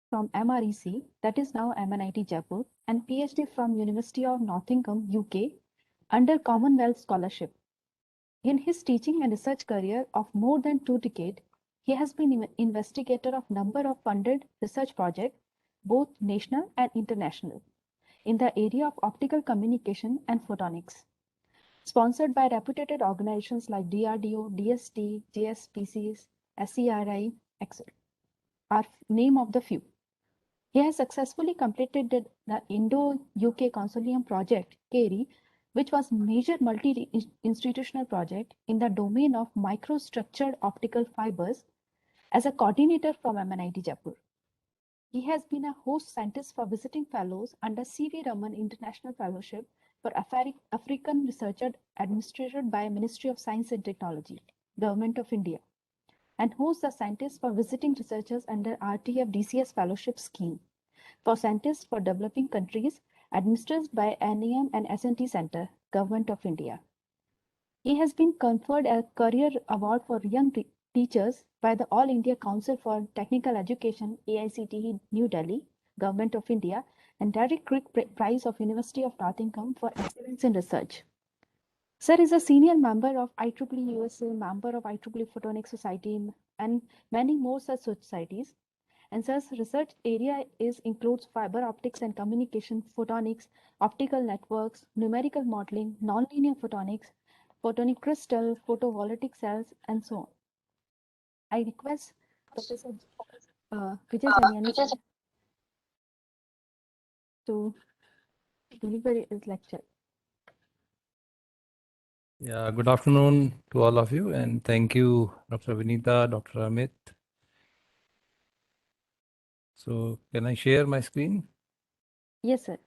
from MREC, that is now MNIT Jaipur, and PhD from University of Nottingham, UK, under Commonwealth Scholarship. In his teaching and research career of more than 2 decades, he has been investigator of number of funded research projects, both national and international, in the area of optical communication and photonics, sponsored by reputed organizations like DRDO, DST, JSPCs, SERI, etc. are name of the few. He has successfully completed the Indo-UK Consortium project, CARI, which was a major multi-institutional project in the domain of microstructured optical fibers as a coordinator from MNIT Jaipur. He has been a host scientist for visiting fellows under C.V. Raman International Fellowship for African Researcher administered by Ministry of Science and Technology, Government of India, and hosts the scientists for visiting researchers under RTF DCS Fellowship Scheme for scientists for developing countries administered by NEM and SNT Center, Government of India. He has been conferred a Career Award for Young Teachers by the All India Council for Technical Education, AICTE, New Delhi, Government of India, and Derek Crick Prize of University of Nottingham for Excellence in Research. Sir is a senior member of IEEE USA, member of IEEE Photonics Society, and many more such societies. And Sir's research area includes fiber optics and communication, photonics, optical networks, numerical modeling, nonlinear photonics, photonic crystal, photovoltaic cells, and so on. I request Professor Vijay Janiani to deliver his lecture. Yeah, good afternoon to all of you, and thank you, Dr. Vinita, Dr. Amit. So, can I share my screen? Yes, sir.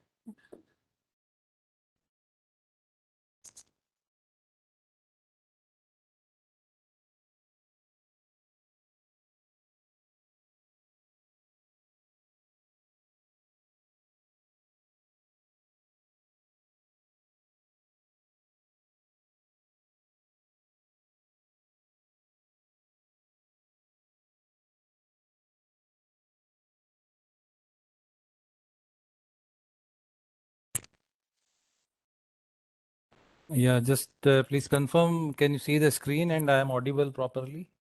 Yeah, just please confirm, can you see the screen and I am audible properly?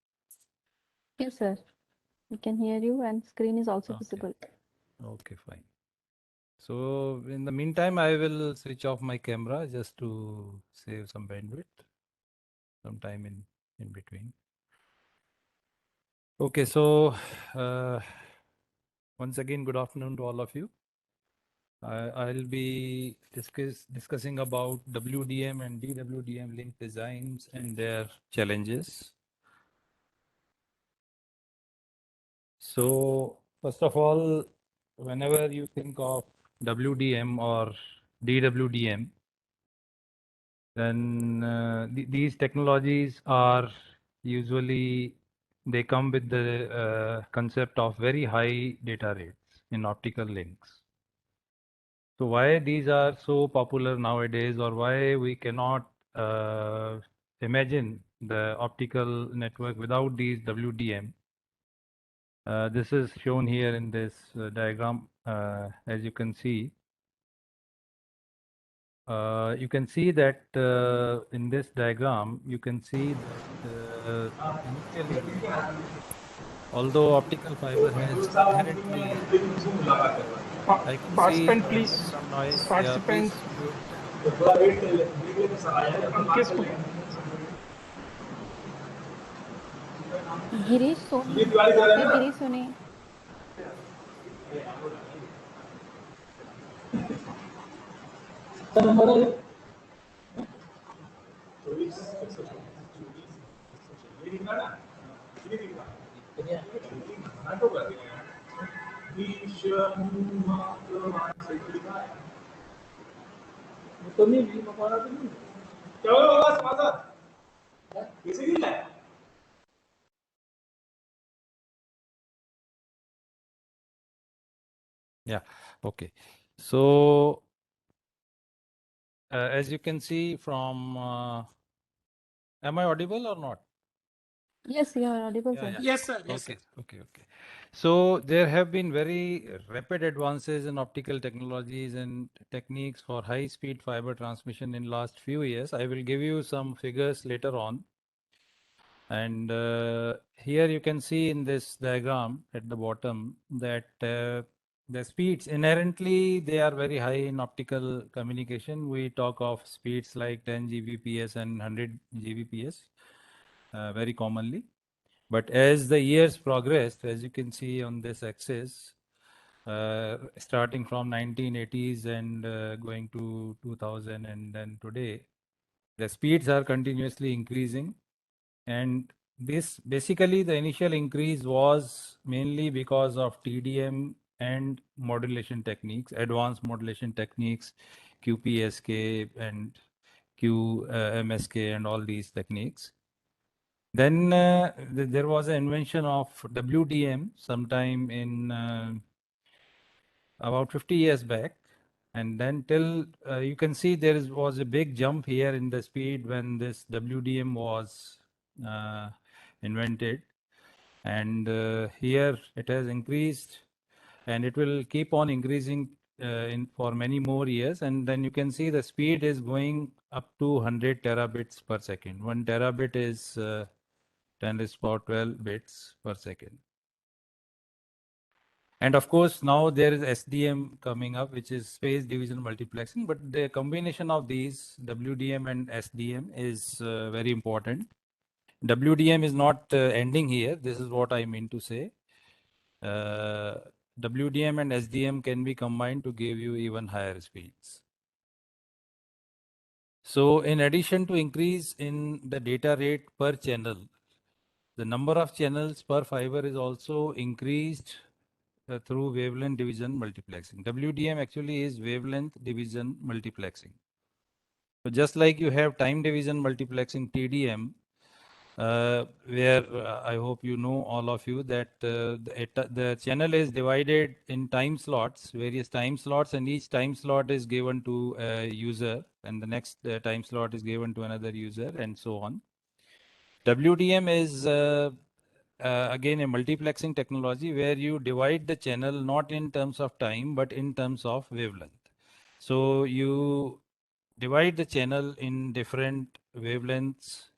Yes, sir. We can hear you, and screen is also Okay. visible. Okay, fine. So, in the meantime, I will switch off my camera just to save some bandwidth, some time in between. Okay, so once again, good afternoon to all of you. I'll be discussing about WDM and DWDM link designs and their challenges. So first of all, whenever you think of WDM or DWDM, then these technologies are usually, they come with the concept of very high data rates in optical links. So why these are so popular nowadays, or why we cannot imagine the optical network without these WDM? This is shown here in this diagram. As you can see, that in this diagram, you can see that initially, although optical fiber has inherently, I can see Participant, please. some noise. Yeah, Participant. please mute. Girish Soni, Dr. Girish Soni. Yeah, okay. So as you can see from, am I audible or not? Yes, you are audible, Yeah, sir. yeah. Yes, sir. Yes, Okay, sir. okay. So there have been very rapid advances in optical technologies and techniques for high-speed fiber transmission in last few years. I will give you some figures later on. And here you can see in this diagram at the bottom that the speeds inherently they are very high in optical communication. We talk of speeds like 10 Gbps and 100 Gbps very commonly. But as the years progressed, as you can see on this axis, starting from 1980s and going to 2000 and then today, the speeds are continuously increasing. And this basically the initial increase was mainly because of TDM and modulation techniques, advanced modulation techniques, QPSK and QMSK and all these techniques. Then there was an invention of WDM sometime in about 50 years back. And then till you can see was a big jump here in the speed when this WDM was uh, invented. And here it has increased and it will keep on increasing for many more years. And then you can see the speed is going up to 100 terabits per second. 1 terabit is 10 is power 12 bits per second. And of course, now there is SDM coming up, which is phase division multiplexing. But the combination of these WDM and SDM is very important. WDM is not ending here. This is what I mean to say. WDM and SDM can be combined to give you even higher speeds. So in addition to increase in the data rate per channel, the number of channels per fiber is also increased through wavelength division multiplexing. WDM actually is wavelength division multiplexing. So just like you have time division multiplexing TDM, where I hope you know all of you that the channel is divided in time slots, various time slots, and each time slot is given to a user, and the next time slot is given to another user, and so on. WDM is again a multiplexing technology where you divide the channel not in terms of time but in terms of wavelength. So you divide the channel in different wavelengths,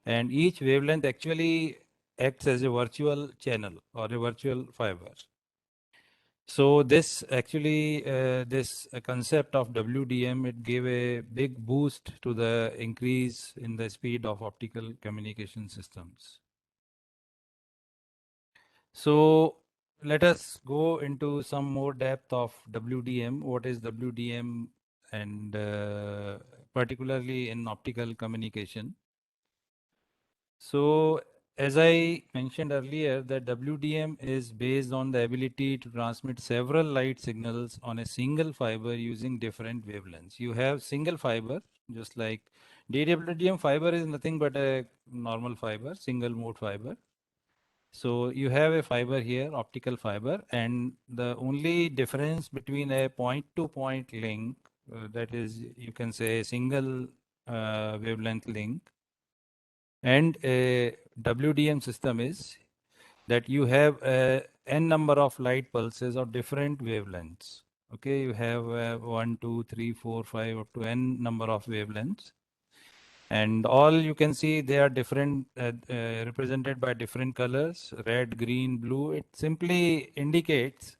and each wavelength actually acts as a virtual channel or a virtual fiber. So this actually, this concept of WDM, it gave a big boost to the increase in the speed of optical communication systems. So let us go into some more depth of WDM. What is WDM and particularly in optical communication. So as I mentioned earlier, that WDM is based on the ability to transmit several light signals on a single fiber using different wavelengths. You have single fiber, just like DWDM fiber is nothing but a normal fiber, single mode fiber. So you have a fiber here, optical fiber, and the only difference between a point-to-point link, that is, you can say a single wavelength link, and a WDM system is that you have n number of light pulses of different wavelengths. Okay, you have 1, 2, 3, 4, 5, up to n number of wavelengths. And all you can see they are different, represented by different colors, red, green, blue. It simply indicates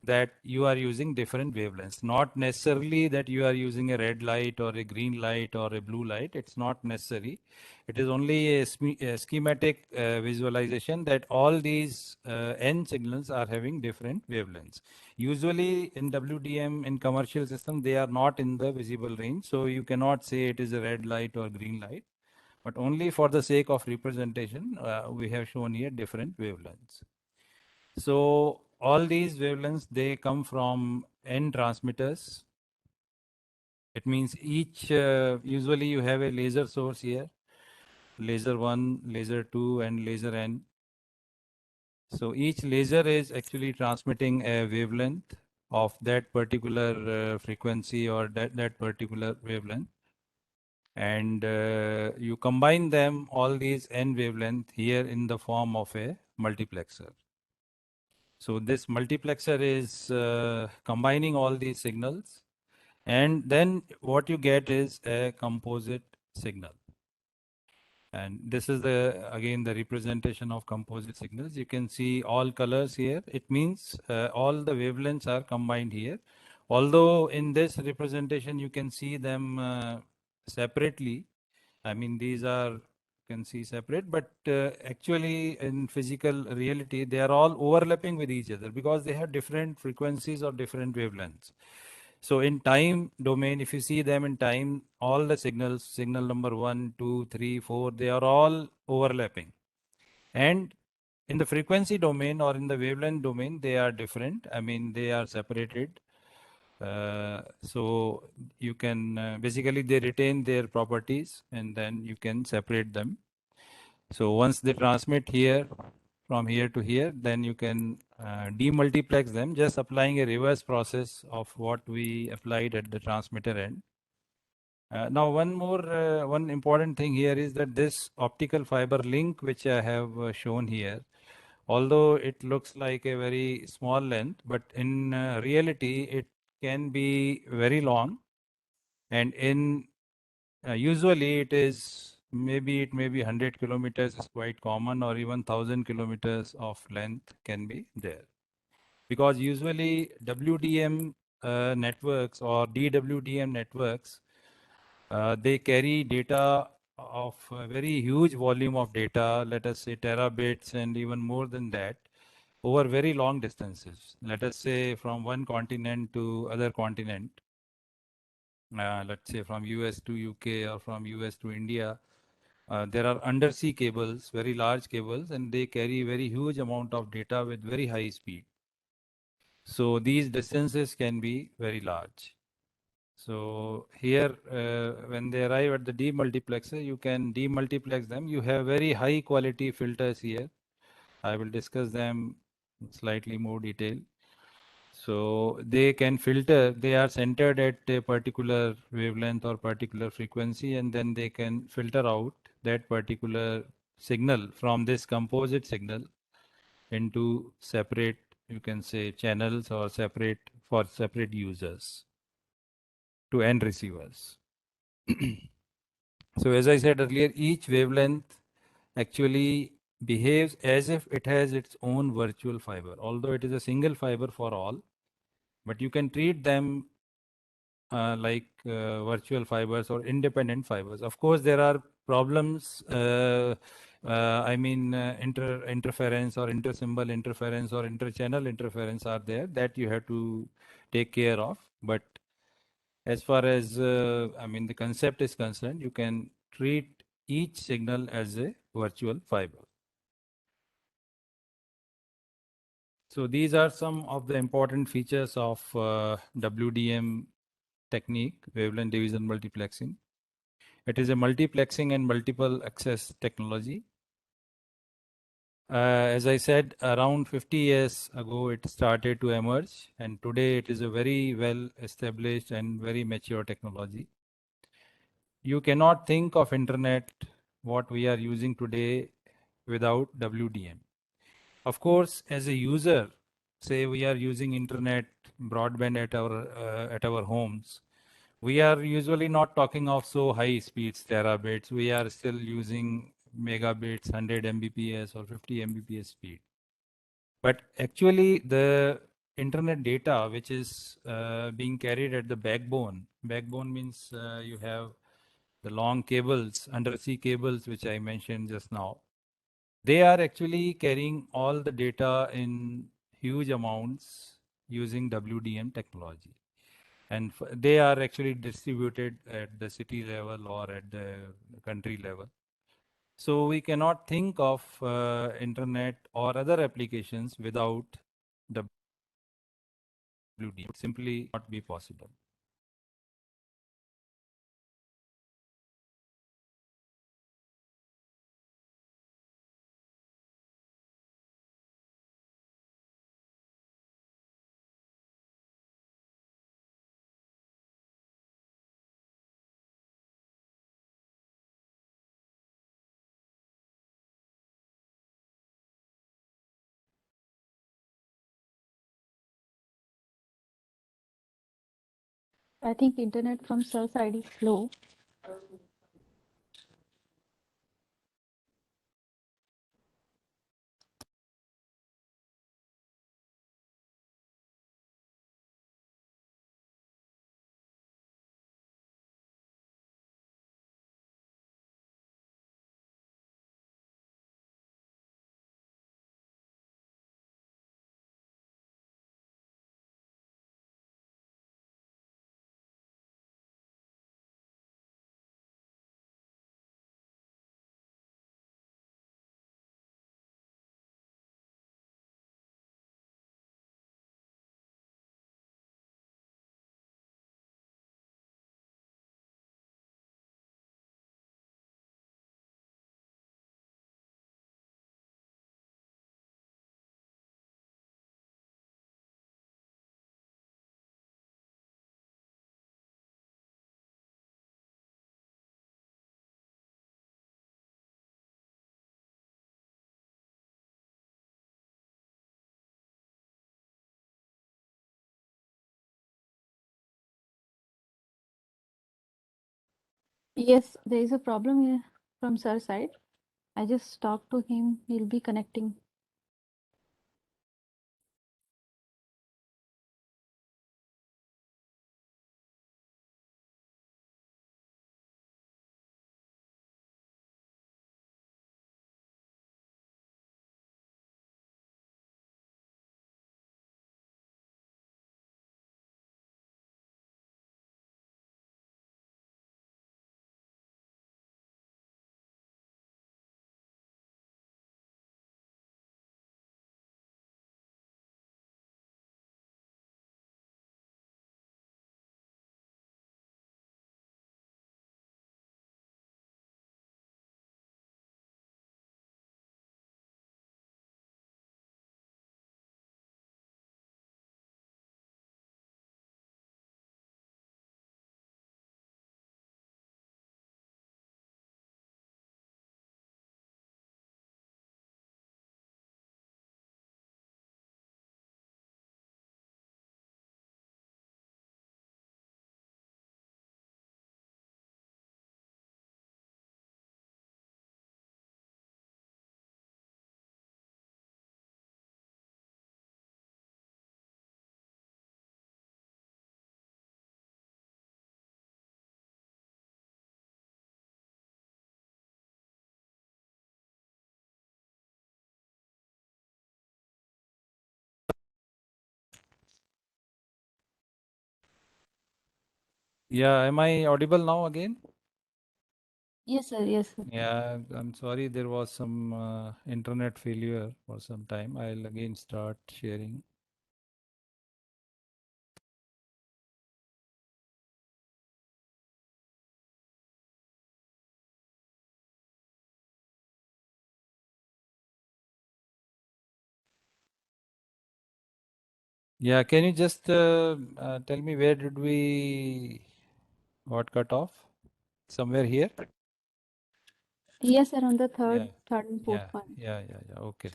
that you are using different wavelengths, not necessarily that you are using a red light or a green light or a blue light. It's not necessary. It is only a schematic visualization that all these N signals are having different wavelengths. Usually in WDM, in commercial system, they are not in the visible range. So you cannot say it is a red light or green light, but only for the sake of representation, we have shown here different wavelengths. So all these wavelengths, they come from N transmitters. It means each, usually you have a laser source here, laser 1, laser 2, and laser N. So each laser is actually transmitting a wavelength of that particular frequency or that particular wavelength. and you combine them, all these n wavelength here in the form of a multiplexer. So this multiplexer is combining all these signals, and then what you get is a composite signal. And this is again the representation of composite signals. You can see all colors here. It means all the wavelengths are combined here. Although in this representation you can see them separately. I mean, these are, you can see separate, but actually in physical reality they are all overlapping with each other because they have different frequencies or different wavelengths. So in time domain, if you see them in time, all the signals, signal number 1, 2, 3, 4, they are all overlapping. And in the frequency domain or in the wavelength domain, they are different. I mean, they are separated. So you can basically they retain their properties and then you can separate them. So once they transmit here, from here to here, then you can demultiplex them, just applying a reverse process of what we applied at the transmitter end. Now, one important thing here is that this optical fiber link, which I have shown here, although it looks like a very small length, but in reality, it can be very long. And in usually it may be 100 kilometers is quite common, or even 1,000 kilometers of length can be there. Because usually WDM networks or DWDM networks, they carry data of a very huge volume of data, let us say terabits and even more than that, over very long distances. Let us say from one continent to other continent. Let's say from US to UK or from US to India. There are undersea cables, very large cables, and they carry very huge amount of data with very high speed. So these distances can be very large. So here, when they arrive at the demultiplexer, you can demultiplex them. You have very high quality filters here. I will discuss them in slightly more detail. So they can filter, they are centered at a particular wavelength or particular frequency, and then they can filter out that particular signal from this composite signal into separate, you can say, channels or separate for separate users to end receivers. So as I said earlier, each wavelength actually behaves as if it has its own virtual fiber, although it is a single fiber for all, but you can treat them like virtual fibers or independent fibers. Of course, there are problems. I mean, interference or intersymbol interference or interchannel interference are there that you have to take care of. But as far as I mean the concept is concerned, you can treat each signal as a virtual fiber. So these are some of the important features of WDM technique, wavelength division multiplexing. It is a multiplexing and multiple access technology. As I said, around 50 years ago, it started to emerge, and today it is a very well established and very mature technology. You cannot think of internet, what we are using today, without WDM. Of course, as a user, say we are using internet broadband at our homes, we are usually not talking of so high speeds, terabits. We are still using megabits, 100 Mbps or 50 Mbps speed. But actually, the internet data, which is being carried at the backbone means you have the long cables, undersea cables, which I mentioned just now. They are actually carrying all the data in huge amounts using WDM technology. And they are actually distributed at the city level or at the country level. So we cannot think of internet or other applications without WDM. It would simply not be possible. I think internet from sir side is slow. Yes, there is a problem here from sir side. I just talked to him. He'll be connecting. Yeah, am I audible now again? Yes, sir. Yes, sir. Yeah, I'm sorry, there was some internet failure for some time. I'll again start sharing. Yeah, can you just tell me where did we got cut off? Somewhere here? Yes, sir. On the Yeah, third and fourth yeah, one. yeah. Okay.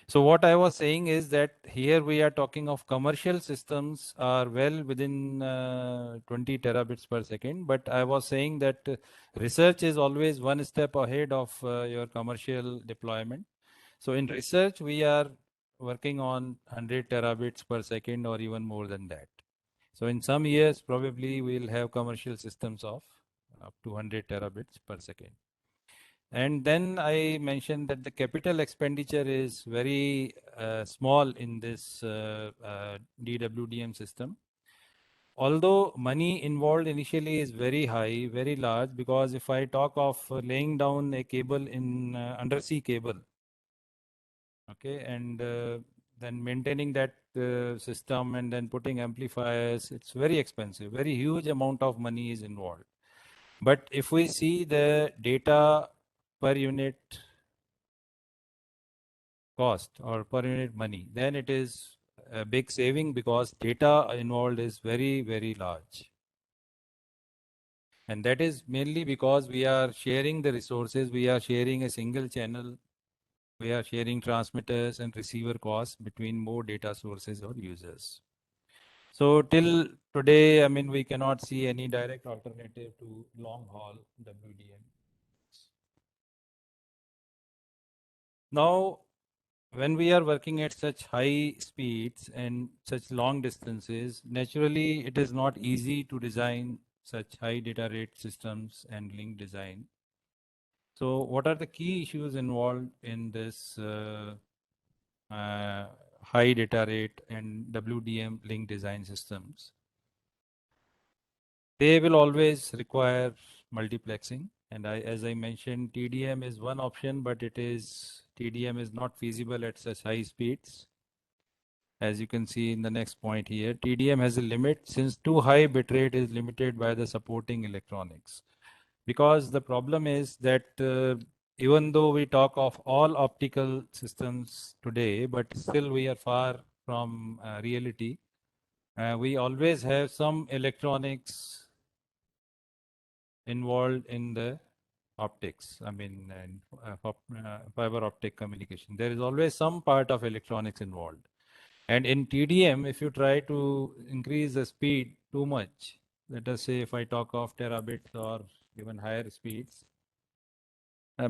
So what I was saying is that here we are talking of commercial systems are well within 20 terabits per second, but I was saying that research is always one step ahead of your commercial deployment. So in research, we are working on 100 terabits per second or even more than that. So in some years, probably we'll have commercial systems of up to 100 terabits per second. And then I mentioned that the capital expenditure is very small in this DWDM system. Although money involved initially is very high, very large, because if I talk of laying down a cable in undersea cable, okay, and then maintaining that system and then putting amplifiers, it's very expensive, very huge amount of money is involved. But if we see the data per unit cost or per unit money, then it is a big saving because data involved is very, very large. And that is mainly because we are sharing the resources, we are sharing a single channel, we are sharing transmitters and receiver costs between more data sources or users. So till today, I mean, we cannot see any direct alternative to long haul WDM. Now, when we are working at such high speeds and such long distances, naturally it is not easy to design such high data rate systems and link design. So what are the key issues involved in this uh, high data rate and WDM link design systems? They will always require multiplexing. And as I mentioned, TDM is one option, but TDM is not feasible at such high speeds. As you can see in the next point here, TDM has a limit since too high bitrate is limited by the supporting electronics. Because the problem is that even though we talk of all optical systems today, but still we are far from reality. We always have some electronics involved in the optics, I mean, fiber optic communication. There is always some part of electronics involved. And in TDM, if you try to increase the speed too much, let us say if I talk of terabits or even higher speeds,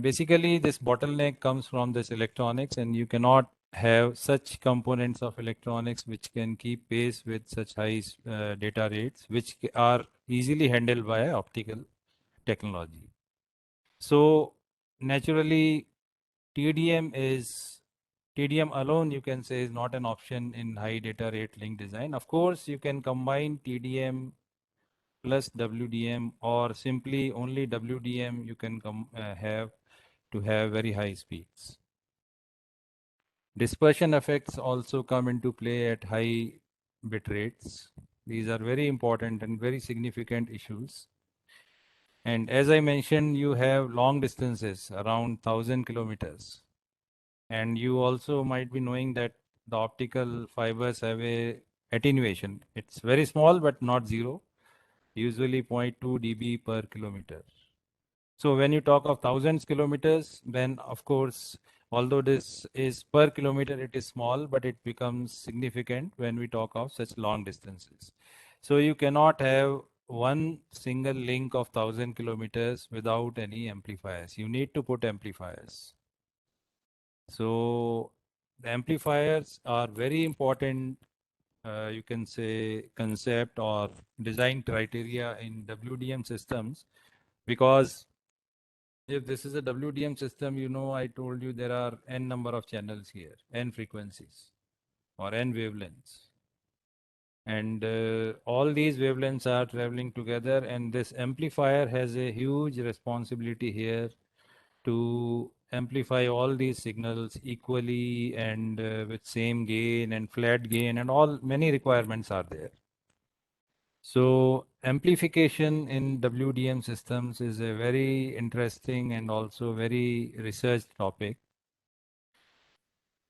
basically this bottleneck comes from this electronics, and you cannot have such components of electronics which can keep pace with such high data rates, which are easily handled by optical technology. So naturally, TDM is TDM alone, you can say, is not an option in high data rate link design. Of course, you can combine TDM plus WDM, or simply only WDM you can have to have very high speeds. Dispersion effects also come into play at high bit rates. These are very important and very significant issues. And as I mentioned, you have long distances around 1,000 kilometers. And you also might be knowing that the optical fibers have a attenuation. It's very small, but not zero, usually 0.2 dB per kilometer. So when you talk of thousands kilometers, then of course, although this is per kilometer, it is small, but it becomes significant when we talk of such long distances. So you cannot have one single link of 1,000 kilometers without any amplifiers. You need to put amplifiers. So the amplifiers are very important, you can say, concept or design criteria in WDM systems, because if this is a WDM system, I told you there are n number of channels here, n frequencies or n wavelengths. And all these wavelengths are traveling together, and this amplifier has a huge responsibility here to amplify all these signals equally and with same gain and flat gain, and all many requirements are there. So amplification in WDM systems is a very interesting and also very researched topic.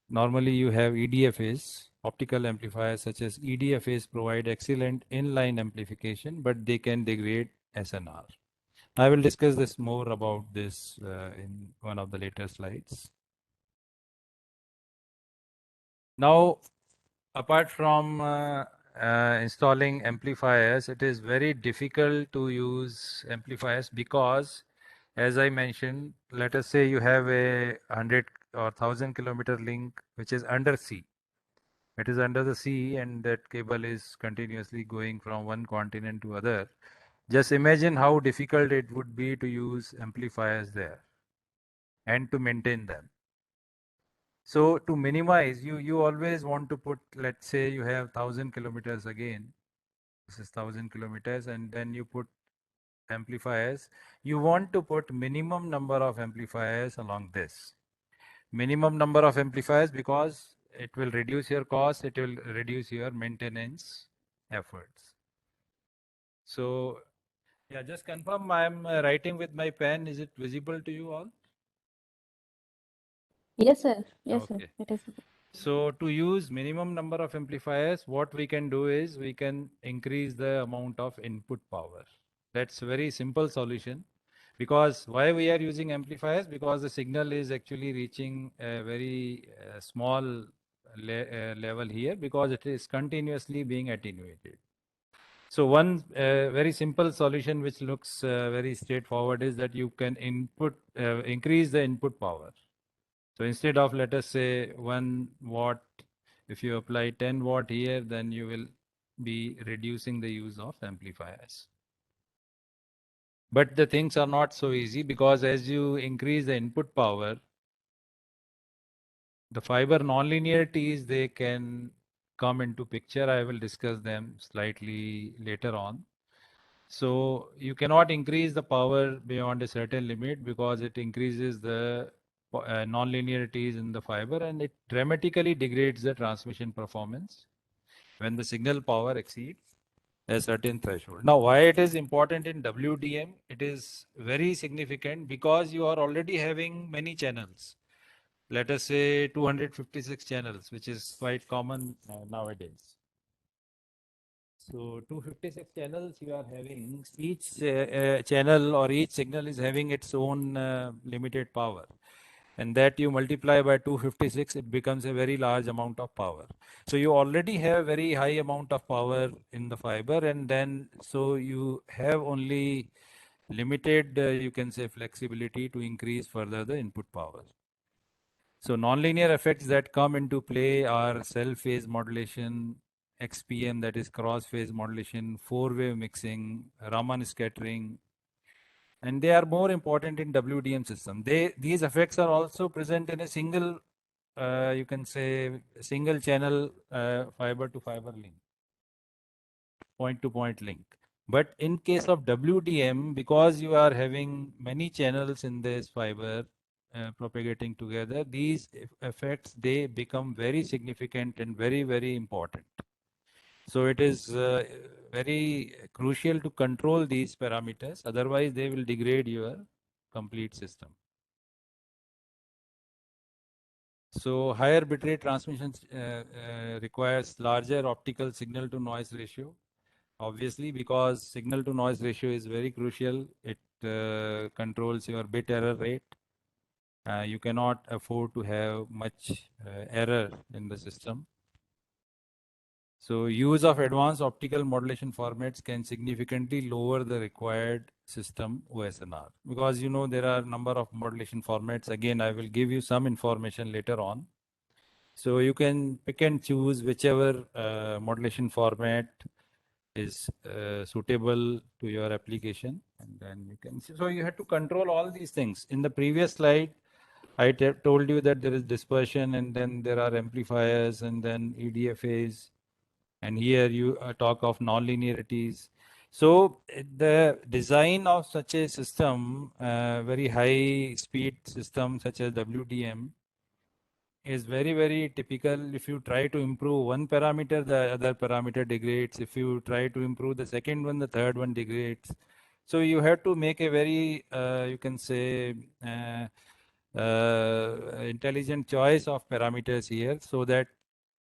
Normally you have EDFAs, optical amplifiers such as EDFAs provide excellent inline amplification, but they can degrade SNR. I will discuss this more about this in one of the later slides. Now, apart from installing amplifiers, it is very difficult to use amplifiers because, as I mentioned, let us say you have a 100 or 1,000 kilometer link which is under sea. It is under the sea, and that cable is continuously going from one continent to other. Just imagine how difficult it would be to use amplifiers there and to maintain them. So to minimize, you always want to put, let's say you have 1,000 kilometers again. This is 1,000 kilometers, and then you put amplifiers. You want to put minimum number of amplifiers along this. Minimum number of amplifiers, because it will reduce your cost, it will reduce your maintenance efforts. So yeah, just confirm I'm writing with my pen. Is it visible to you all? Yes, sir. Yes, sir. Okay. It is. So to use minimum number of amplifiers, what we can do is we can increase the amount of input power. That's a very simple solution. Because why we are using amplifiers? Because the signal is actually reaching a very small level here, because it is continuously being attenuated. So one very simple solution which looks very straightforward is that you can increase the input power. So instead of, let us say, 1 watt, if you apply 10 watt here, then you will be reducing the use of amplifiers. But the things are not so easy, because as you increase the input power, the fiber nonlinearities, they can come into picture. I will discuss them slightly later on. So you cannot increase the power beyond a certain limit, because it increases the nonlinearities in the fiber, and it dramatically degrades the transmission performance when the signal power exceeds a certain threshold. Now, why it is important in WDM? It is very significant because you are already having many channels. Let us say 256 channels, which is quite common nowadays. So 256 channels you are having. Each channel or each signal is having its own limited power. And that you multiply by 256, it becomes a very large amount of power. So you already have very high amount of power in the fiber, and then so you have only limited, you can say, flexibility to increase further the input power. So nonlinear effects that come into play are cell phase modulation, XPM, that is cross phase modulation, four-wave mixing, Raman scattering, and they are more important in WDM system. These effects are also present in a single, you can say, single channel fiber to fiber link, point to point link. But in case of WDM, because you are having many channels in this fiber propagating together, these effects, they become very significant and very, very important. So it is very crucial to control these parameters. Otherwise, they will degrade your complete system. So higher bitrate transmission requires larger optical signal to noise ratio. Obviously, because signal to noise ratio is very crucial. It controls your bit error rate. You cannot afford to have much error in the system. So use of advanced optical modulation formats can significantly lower the required system OSNR, because there are a number of modulation formats. Again, I will give you some information later on. So you can pick and choose whichever modulation format is suitable to your application, and then you can see. So you have to control all these things. In the previous slide, I told you that there is dispersion, and then there are amplifiers, and then EDFAs, and here you talk of nonlinearities. So the design of such a system, very high speed system such as WDM, is very, very typical. If you try to improve one parameter, the other parameter degrades. If you try to improve the second one, the third one degrades. So you have to make a very, you can say, intelligent choice of parameters here, so that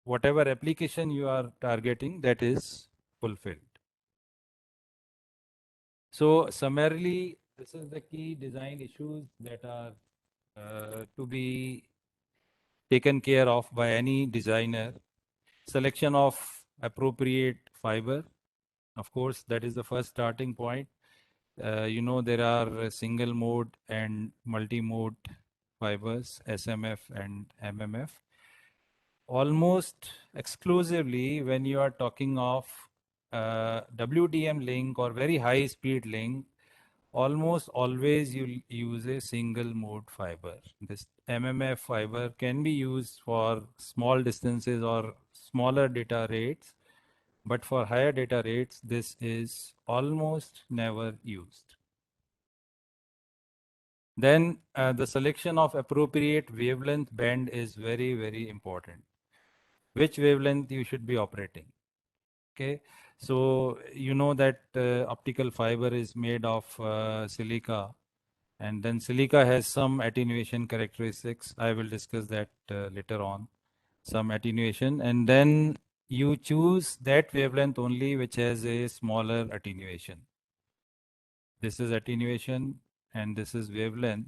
whatever application you are targeting, that is fulfilled. So summarily, this is the key design issues that are to be taken care of by any designer. Selection of appropriate fiber, of course, that is the first starting point. There are single mode and multi-mode fibers, SMF and MMF. Almost exclusively, when you are talking of WDM link or very high speed link, almost always you use a single mode fiber. This MMF fiber can be used for small distances or smaller data rates, but for higher data rates, this is almost never used. Then the selection of appropriate wavelength band is very, very important. Which wavelength you should be operating. Okay, so you know that optical fiber is made of silica, and then silica has some attenuation characteristics. I will discuss that later on, some attenuation, and then you choose that wavelength only which has a smaller attenuation. This is attenuation and this is wavelength.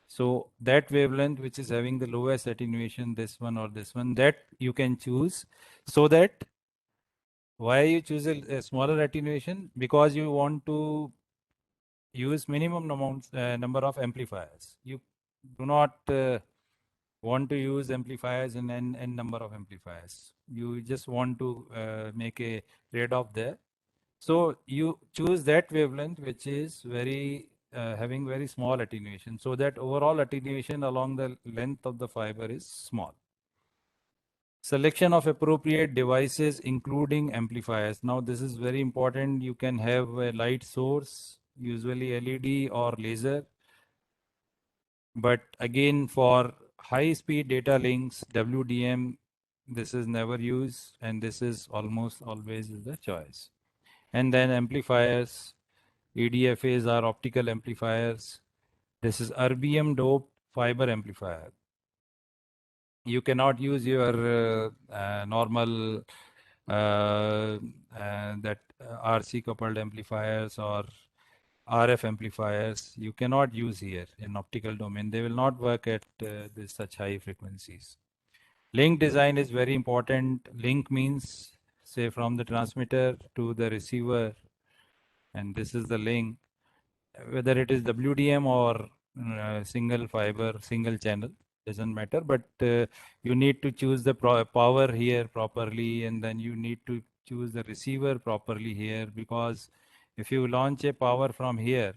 So that wavelength which is having the lowest attenuation, this one or this one, that you can choose, so that Why you choose a smaller attenuation? Because you want to use minimum number of amplifiers. You do not want to use amplifiers in n number of amplifiers. You just want to make a trade-off there. So you choose that wavelength which is very having very small attenuation, so that overall attenuation along the length of the fiber is small. Selection of appropriate devices, including amplifiers. Now, this is very important. You can have a light source, usually LED or laser. But again, for high-speed data links, WDM, this is never used, and this is almost always the choice. And then amplifiers, EDFAs are optical amplifiers. This is erbium doped fiber amplifier. You cannot use your normal that RC coupled amplifiers or RF amplifiers. You cannot use here in optical domain. They will not work at this such high frequencies. Link design is very important. Link means, say, from the transmitter to the receiver, and this is the link, whether it is WDM or single fiber, single channel, doesn't matter. But you need to choose the power here properly, and then you need to choose the receiver properly here, because if you launch a power from here,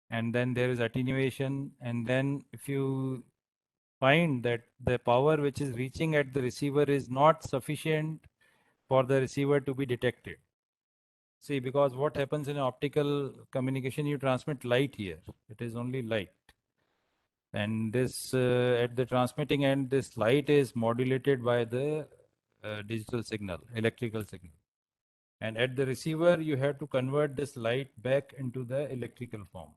and then there is attenuation, and then if you find that the power which is reaching at the receiver is not sufficient for the receiver to be detected. See, because what happens in optical communication, you transmit light here. It is only light. And this, at the transmitting end, this light is modulated by the digital signal, electrical signal. And at the receiver, you have to convert this light back into the electrical form.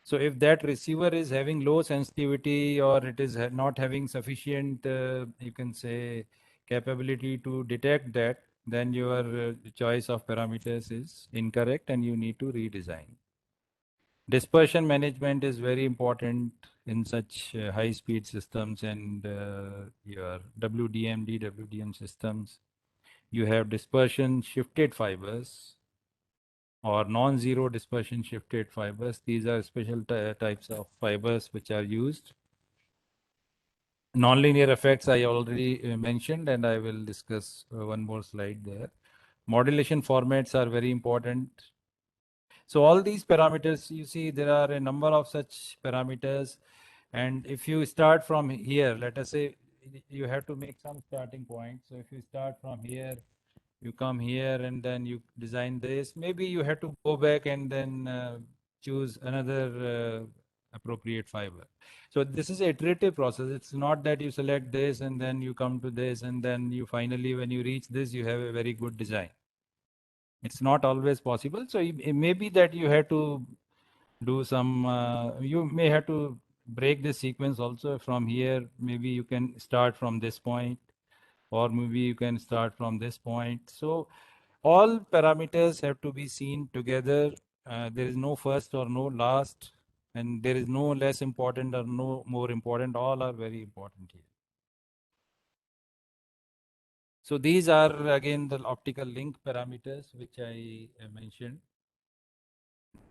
So if that receiver is having low sensitivity, or it is not having sufficient, you can say, capability to detect that, then your choice of parameters is incorrect and you need to redesign. Dispersion management is very important in such high speed systems, and your WDM, DWDM systems. You have dispersion shifted fibers or non-zero dispersion shifted fibers. These are special types of fibers which are used. Nonlinear effects I already mentioned, and I will discuss one more slide there. Modulation formats are very important. So all these parameters, you see, there are a number of such parameters. And if you start from here, let us say you have to make some starting point. So if you start from here, you come here and then you design this. Maybe you have to go back and then choose another appropriate fiber. So this is an iterative process. It's not that you select this and then you come to this and then you finally, when you reach this, you have a very good design. It's not always possible. So it may be that you have to do some, you may have to break the sequence also from here. Maybe you can start from this point, or maybe you can start from this point. So all parameters have to be seen together. There is no first or no last, and there is no less important or no more important. All are very important here. So these are again the optical link parameters which I mentioned.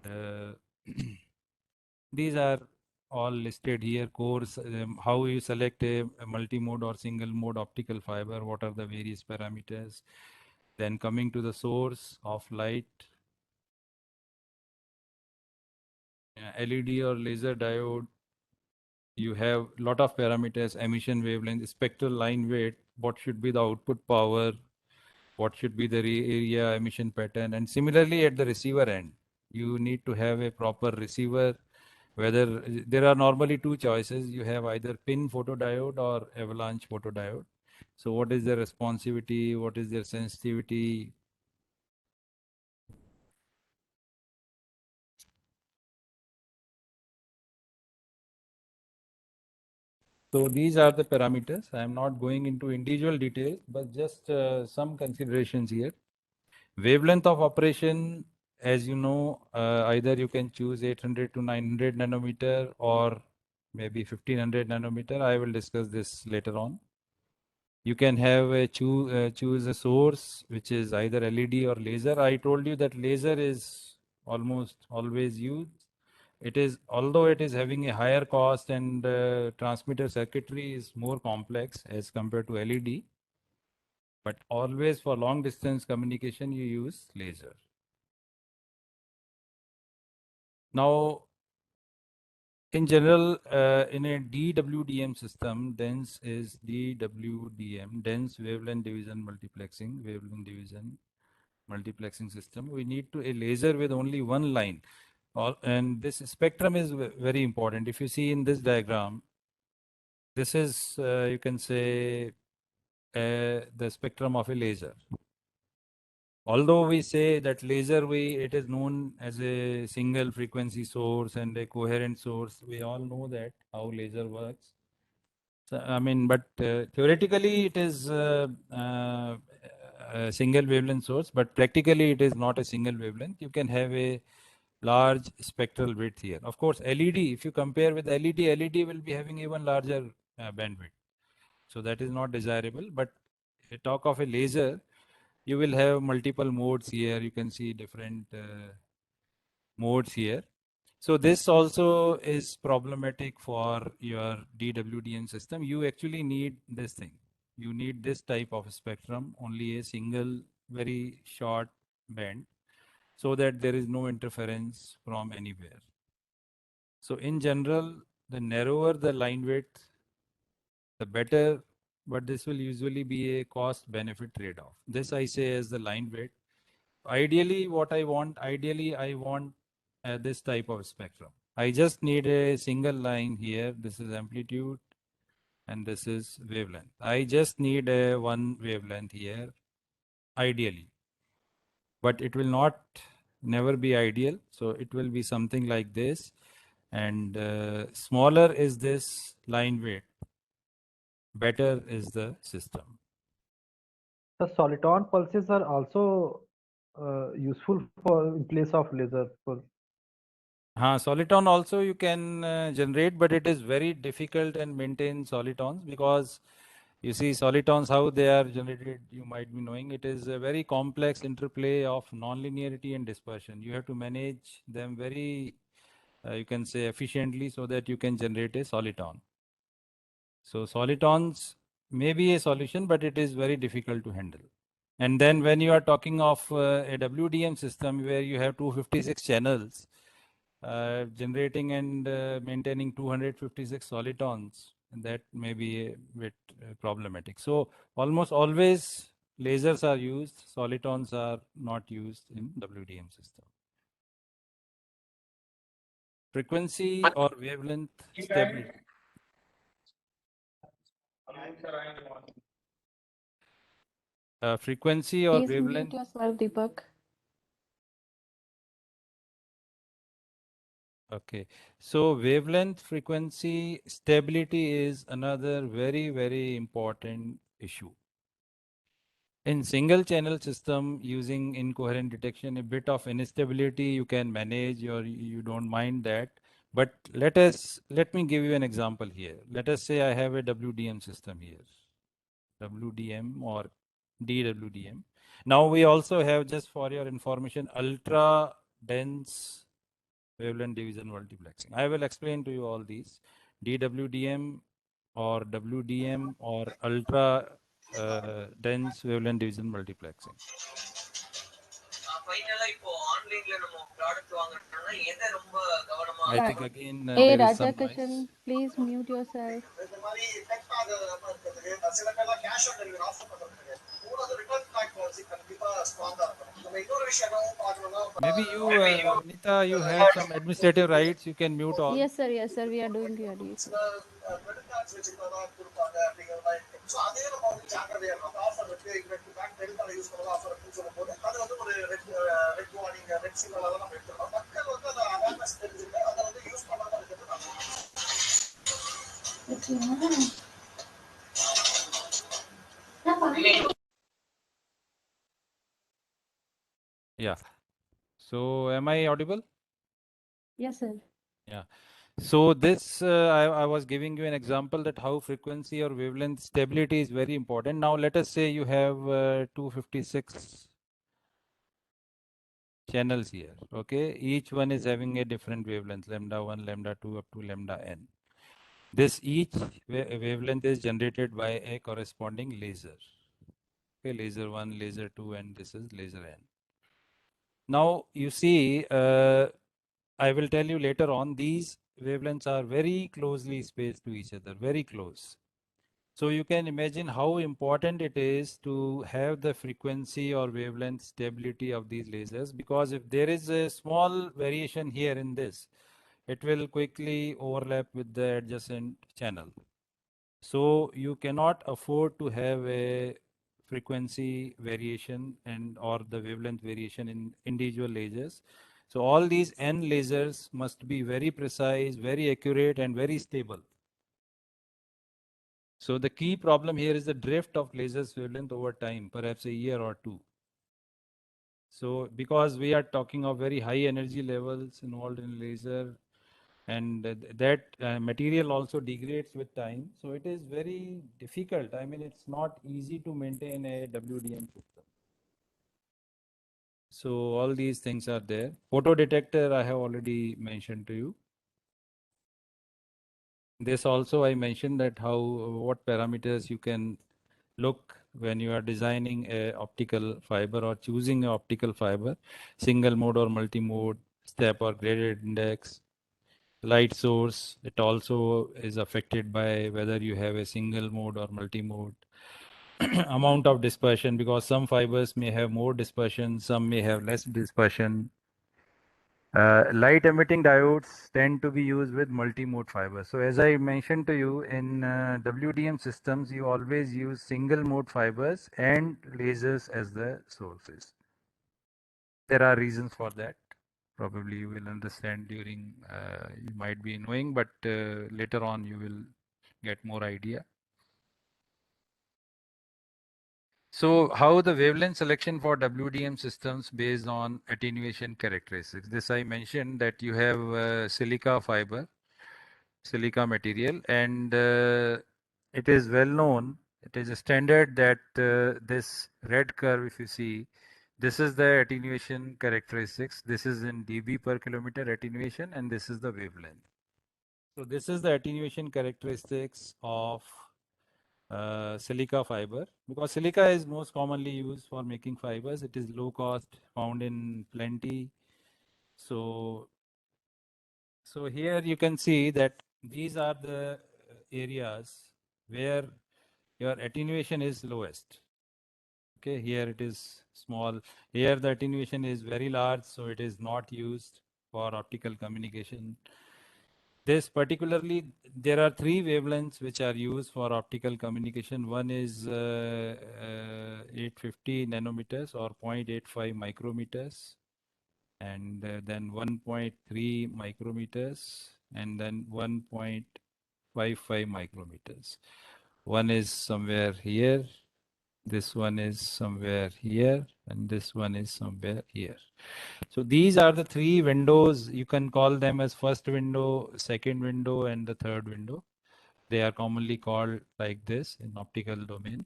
Uh, these are all listed here. Course, how you select a multi-mode or single mode optical fiber, what are the various parameters. Then coming to the source of light, LED or laser diode, you have a lot of parameters: emission wavelength, spectral line weight, what should be the output power, what should be the area emission pattern. And similarly at the receiver end, you need to have a proper receiver. Whether there are normally two choices, you have either pin photodiode or avalanche photodiode. So what is their responsivity, what is their sensitivity? So these are the parameters. I am not going into individual details, but just some considerations here. Wavelength of operation, as you know, either you can choose 800 to 900 nanometer or maybe 1500 nanometer. I will discuss this later on. You can have a choose a source which is either LED or laser. I told you that laser is almost always used. It is, although it is having a higher cost and transmitter circuitry is more complex as compared to LED, but always for long distance communication you use laser. Now, in general, in a DWDM system, dense is DWDM, dense wavelength division multiplexing system. We need to a laser with only one line. And this spectrum is very important. If you see in this diagram, this is, you can say, the spectrum of a laser. Although we say that laser, it is known as a single frequency source and a coherent source. We all know that how laser works. So, I mean, but theoretically it is a single wavelength source, but practically it is not a single wavelength. You can have a large spectral width here. Of course, LED, if you compare with LED, LED will be having even larger bandwidth. So that is not desirable. But if you talk of a laser, you will have multiple modes here. You can see different modes here. So this also is problematic for your DWDM system. You actually need this thing. You need this type of spectrum, only a single very short band, so that there is no interference from anywhere. So in general, the narrower the line width, the better, but this will usually be a cost benefit trade-off. This I say as the line width. Ideally, I want this type of spectrum. I just need a single line here. This is amplitude and this is wavelength. I just need a one wavelength here, ideally. But it will not never be ideal. So it will be something like this. And smaller is this line width, better is the system. The soliton pulses are also useful for in place of laser pulse. Soliton also you can generate, but it is very difficult and maintain solitons because you see solitons, how they are generated, you might be knowing. It is a very complex interplay of nonlinearity and dispersion. You have to manage them very, you can say, efficiently so that you can generate a soliton. So solitons may be a solution, but it is very difficult to handle. And then when you are talking of a WDM system where you have 256 channels, generating and maintaining 256 solitons, that may be a bit problematic. So almost always lasers are used, solitons are not used in WDM system. Frequency or wavelength stability. Frequency or Please mute wavelength. yourself, Deepak. Okay, so wavelength frequency stability is another very, very important issue. In single channel system using incoherent detection, a bit of instability you can manage or you don't mind that. But let me give you an example here. Let us say I have a WDM system here, WDM or DWDM. Now we also have, just for your information, ultra dense wavelength division multiplexing. I will explain to you all these. DWDM or WDM or ultra dense wavelength division multiplexing. I think again Hey, there is Raja some noise. Kishan, please mute yourself. Maybe you, Vinita, you have some administrative rights. You can mute all. Yes, sir, we are doing really. Yeah. So am I audible? Yes, sir. Yeah. So this, I was giving you an example that how frequency or wavelength stability is very important. Now let us say you have 256 channels here, okay? Each one is having a different wavelength, lambda 1, lambda 2, up to lambda n. This each wavelength is generated by a corresponding laser. Okay, laser 1, laser 2, and this is laser n. Now you see, I will tell you later on, these wavelengths are very closely spaced to each other, very close. So you can imagine how important it is to have the frequency or wavelength stability of these lasers, because if there is a small variation here in this, it will quickly overlap with the adjacent channel. So you cannot afford to have a frequency variation and or the wavelength variation in individual lasers. So all these N lasers must be very precise, very accurate, and very stable. So the key problem here is the drift of lasers wavelength over time, perhaps a year or two. So because we are talking of very high energy levels involved in laser, and that material also degrades with time. So it is very difficult. I mean, it's not easy to maintain a WDM system. So all these things are there. Photo detector I have already mentioned to you. This also I mentioned that how what parameters you can look when you are designing a optical fiber or choosing an optical fiber, single mode or multi-mode, step or graded index, light source. It also is affected by whether you have a single mode or multi-mode. Amount of dispersion, because some fibers may have more dispersion, some may have less dispersion. Light emitting diodes tend to be used with multi-mode fibers. So as I mentioned to you, in WDM systems, you always use single mode fibers and lasers as the sources. There are reasons for that. Probably you will understand during, you might be knowing, but later on you will get more idea. So how the wavelength selection for WDM systems based on attenuation characteristics. This I mentioned that you have silica fiber, silica material, and it is well known, it is a standard that this red curve, if you see, this is the attenuation characteristics. This is in dB per kilometer attenuation, and this is the wavelength. So this is the attenuation characteristics of silica fiber, because silica is most commonly used for making fibers. It is low cost, found in plenty. So, so here you can see that these are the areas where your attenuation is lowest. Okay, here it is small. Here the attenuation is very large, so it is not used for optical communication. This particularly, there are three wavelengths which are used for optical communication. One is 850 nanometers or 0.85 micrometers, and then 1.3 micrometers, and then 1.55 micrometers. One is somewhere here, this one is somewhere here, and this one is somewhere here. So these are the three windows. You can call them as first window, second window, and the third window. They are commonly called like this in optical domain.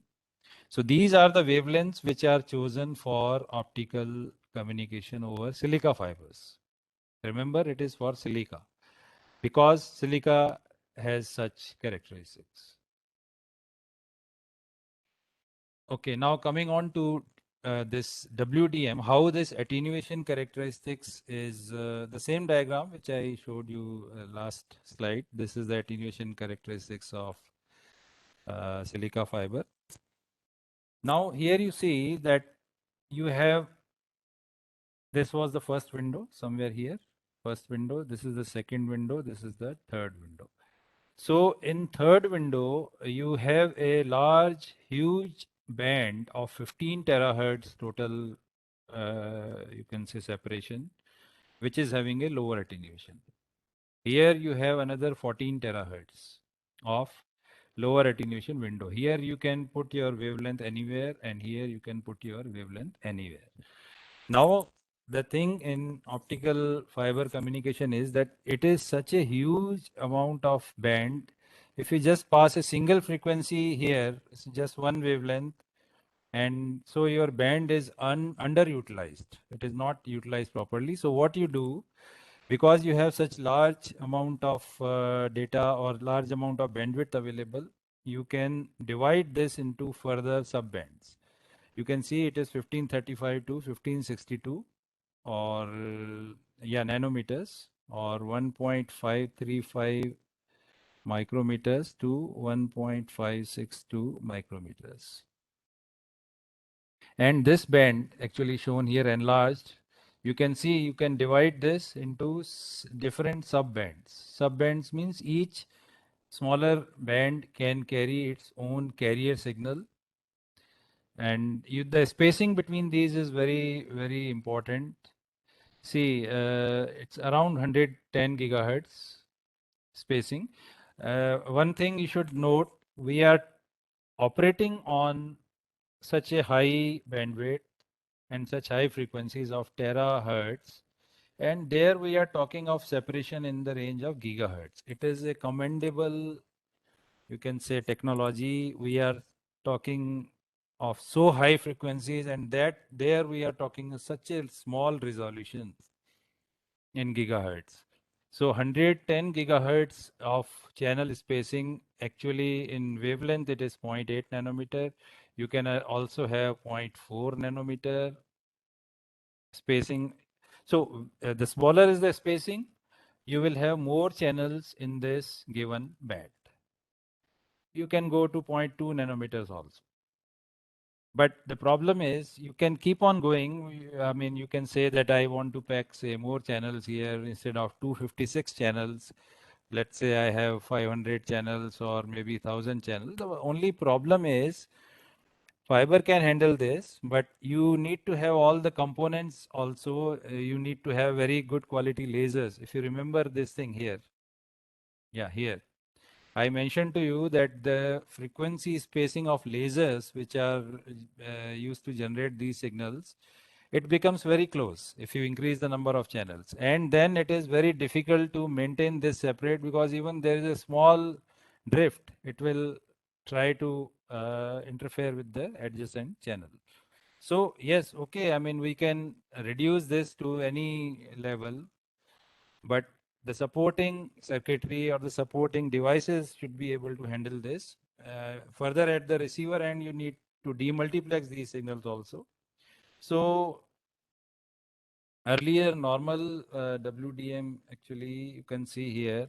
So these are the wavelengths which are chosen for optical communication over silica fibers. Remember, it is for silica because silica has such characteristics. Okay, now coming on to this WDM, how this attenuation characteristics is the same diagram which I showed you last slide. This is the attenuation characteristics of silica fiber. Now here you see that you have, this was the first window somewhere here, first window, this is the second window, this is the third window. So in third window, you have a large, huge band of 15 terahertz total, you can say separation, which is having a lower attenuation. Here you have another 14 terahertz of lower attenuation window. Here you can put your wavelength anywhere, and here you can put your wavelength anywhere. Now, the thing in optical fiber communication is that it is such a huge amount of band. If you just pass a single frequency here, it's just one wavelength, and so your band is underutilized. It is not utilized properly. So what you do, because you have such large amount of data or large amount of bandwidth available, you can divide this into further subbands. You can see it is 1535 to 1562, or yeah, nanometers, or 1.535 micrometers to 1.562 micrometers. And this band actually shown here enlarged, you can see you can divide this into different subbands. Subbands means each smaller band can carry its own carrier signal, and the spacing between these is very important. See, it's around 110 gigahertz spacing. One thing you should note, we are operating on such a high bandwidth and such high frequencies of terahertz, and there we are talking of separation in the range of gigahertz. It is a commendable, you can say, technology. We are talking of so high frequencies, and that there we are talking of such a small resolution in gigahertz. So 110 gigahertz of channel spacing, actually in wavelength it is 0.8 nanometer. You can also have 0.4 nanometer spacing. So the smaller is the spacing, you will have more channels in this given band. You can go to 0.2 nanometers also. But the problem is you can keep on going. I mean, you can say that I want to pack, say, more channels here instead of 256 channels. Let's say I have 500 channels or maybe 1000 channels. The only problem is fiber can handle this, but you need to have all the components also. You need to have very good quality lasers. If you remember this thing here. Yeah, here. I mentioned to you that the frequency spacing of lasers, which are used to generate these signals, it becomes very close if you increase the number of channels. And then it is very difficult to maintain this separate, because even there is a small drift, it will try to interfere with the adjacent channel. So yes, okay, I mean, we can reduce this to any level, but the supporting circuitry or the supporting devices should be able to handle this. Further, at the receiver end, you need to demultiplex these signals also. So earlier normal WDM, actually you can see here,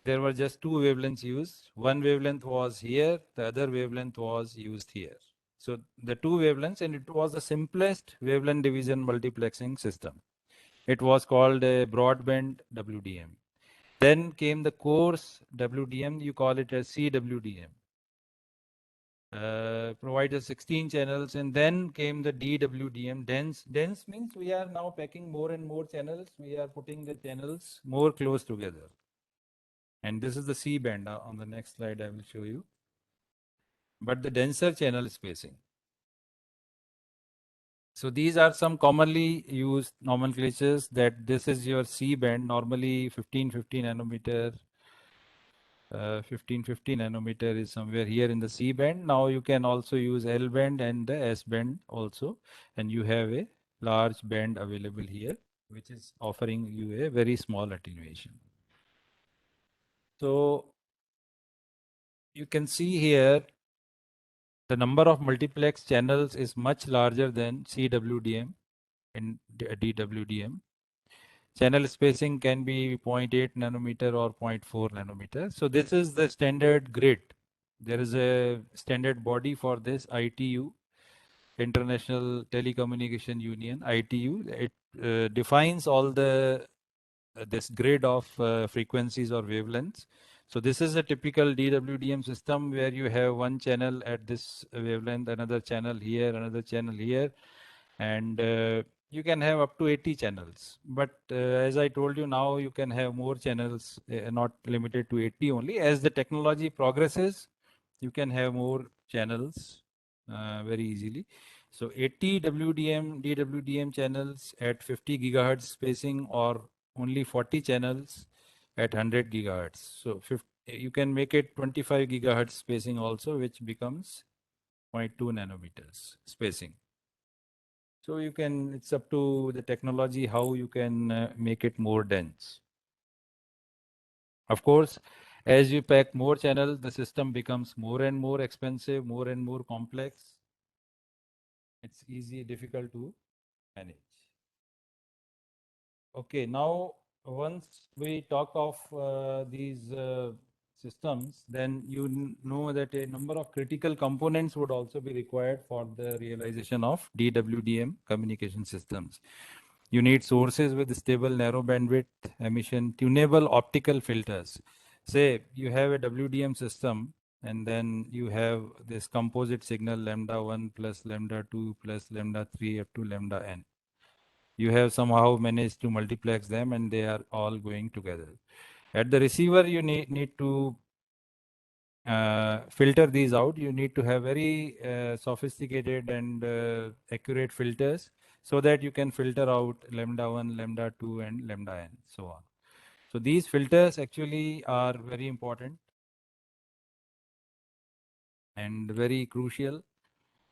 there were just two wavelengths used. One wavelength was here, the other wavelength was used here. So the two wavelengths, and it was the simplest wavelength division multiplexing system. It was called a broadband WDM. Then came the coarse WDM, you call it as CWDM. Provided 16 channels, and then came the DWDM, dense. Dense means we are now packing more and more channels. We are putting the channels more close together. And this is the C band. On the next slide, I will show you. But the denser channel spacing. So these are some commonly used nomenclatures, that this is your C band, normally 1550 nanometer. 1550 nanometer is somewhere here in the C band. Now you can also use L band and the S band also, and you have a large band available here, which is offering you a very small attenuation. So you can see here the number of multiplex channels is much larger than CWDM and DWDM. Channel spacing can be 0.8 nanometer or 0.4 nanometer. So this is the standard grid. There is a standard body for this, ITU, International Telecommunication Union, ITU. It defines all the this grid of frequencies or wavelengths. So this is a typical DWDM system where you have one channel at this wavelength, another channel here, another channel here, and you can have up to 80 channels. But as I told you, now you can have more channels, not limited to 80 only. As the technology progresses, you can have more channels very easily. So 80 DWDM channels at 50 gigahertz spacing, or only 40 channels at 100 gigahertz. So you can make it 25 gigahertz spacing also, which becomes 0.2 nanometers spacing. So you can, it's up to the technology how you can make it more dense. Of course, as you pack more channels, the system becomes more and more expensive, more and more complex. It's difficult to manage. Okay, now once we talk of these systems, then you know that a number of critical components would also be required for the realization of DWDM communication systems. You need sources with stable narrow bandwidth emission, tunable optical filters. Say you have a WDM system, and then you have this composite signal lambda 1 plus lambda 2 plus lambda 3 up to lambda n. You have somehow managed to multiplex them, and they are all going together. At the receiver, you need to filter these out. You need to have very sophisticated and accurate filters, so that you can filter out lambda 1, lambda 2, and lambda n, so on. So these filters actually are very important and very crucial.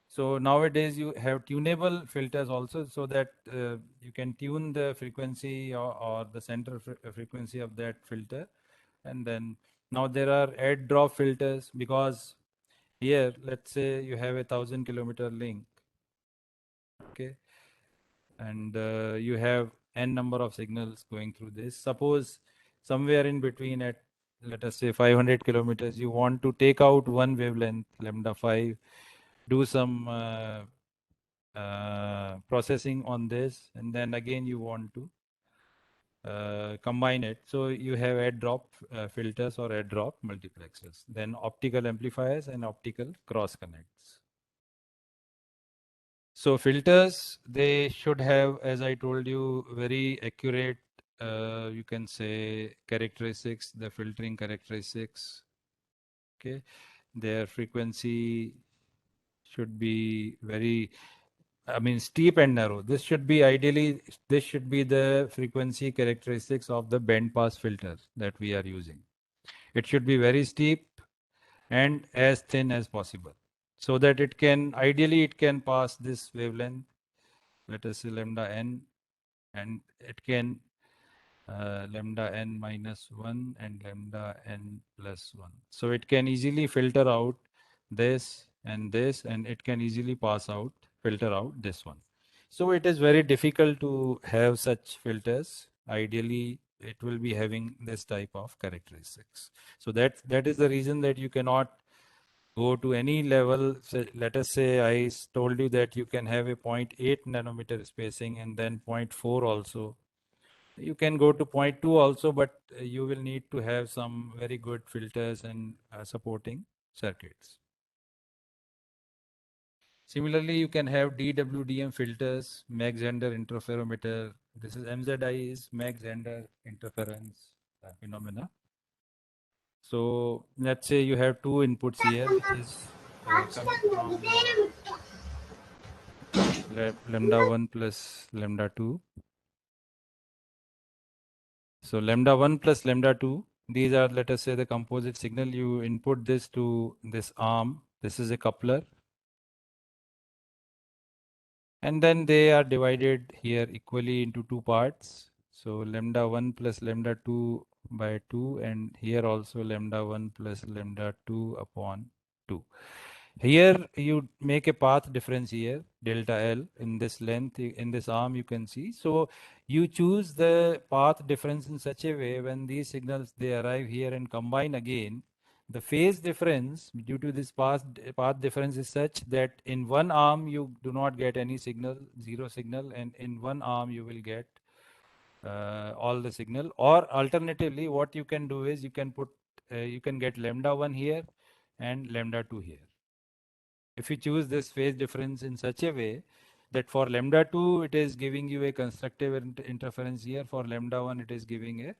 So nowadays you have tunable filters also, so that you can tune the frequency or the center frequency of that filter. And then now there are add drop filters, because here, let's say you have 1,000-kilometer link, okay, and you have n number of signals going through this. Suppose somewhere in between, at let us say 500 kilometers, you want to take out one wavelength, lambda 5, do some processing on this, and then again you want to combine it. So you have add drop filters or add drop multiplexers, then optical amplifiers and optical cross connects. So filters, they should have, as I told you, very accurate, you can say, characteristics, the filtering characteristics. Okay, their frequency should be very, I mean, steep and narrow. This should be ideally, this should be the frequency characteristics of the band pass filter that we are using. It should be very steep and as thin as possible, so that it can, ideally it can pass this wavelength, let us say lambda n, and it can lambda n minus 1 and lambda n plus 1. So it can easily filter out this, and it can easily filter out this one. So it is very difficult to have such filters. Ideally, it will be having this type of characteristics. So that is the reason that you cannot go to any level. So let us say I told you that you can have a 0.8 nanometer spacing, and then 0.4 also. You can go to 0.2 also, but you will need to have some very good filters and supporting circuits. Similarly, you can have DWDM filters, Mach-Zehnder interferometer. This is MZI is Mach-Zehnder interference phenomena. So let's say you have two inputs here. This is coming from lambda 1 plus lambda 2. So lambda 1 plus lambda 2, these are, let us say, the composite signal. You input this to this arm. This is a coupler. And then they are divided here equally into two parts. So lambda 1 plus lambda 2 by 2, and here also lambda 1 plus lambda 2 upon 2. Here you make a path difference here, delta L, in this length, in this arm you can see. So you choose the path difference in such a way, when these signals, they arrive here and combine again, the phase difference due to this path difference is such that in one arm you do not get any signal, zero signal, and in one arm you will get all the signal. Or alternatively, what you can do is you can put, you can get lambda 1 here and lambda 2 here. If you choose this phase difference in such a way that for lambda 2 it is giving you a constructive interference here, for lambda 1 it is giving a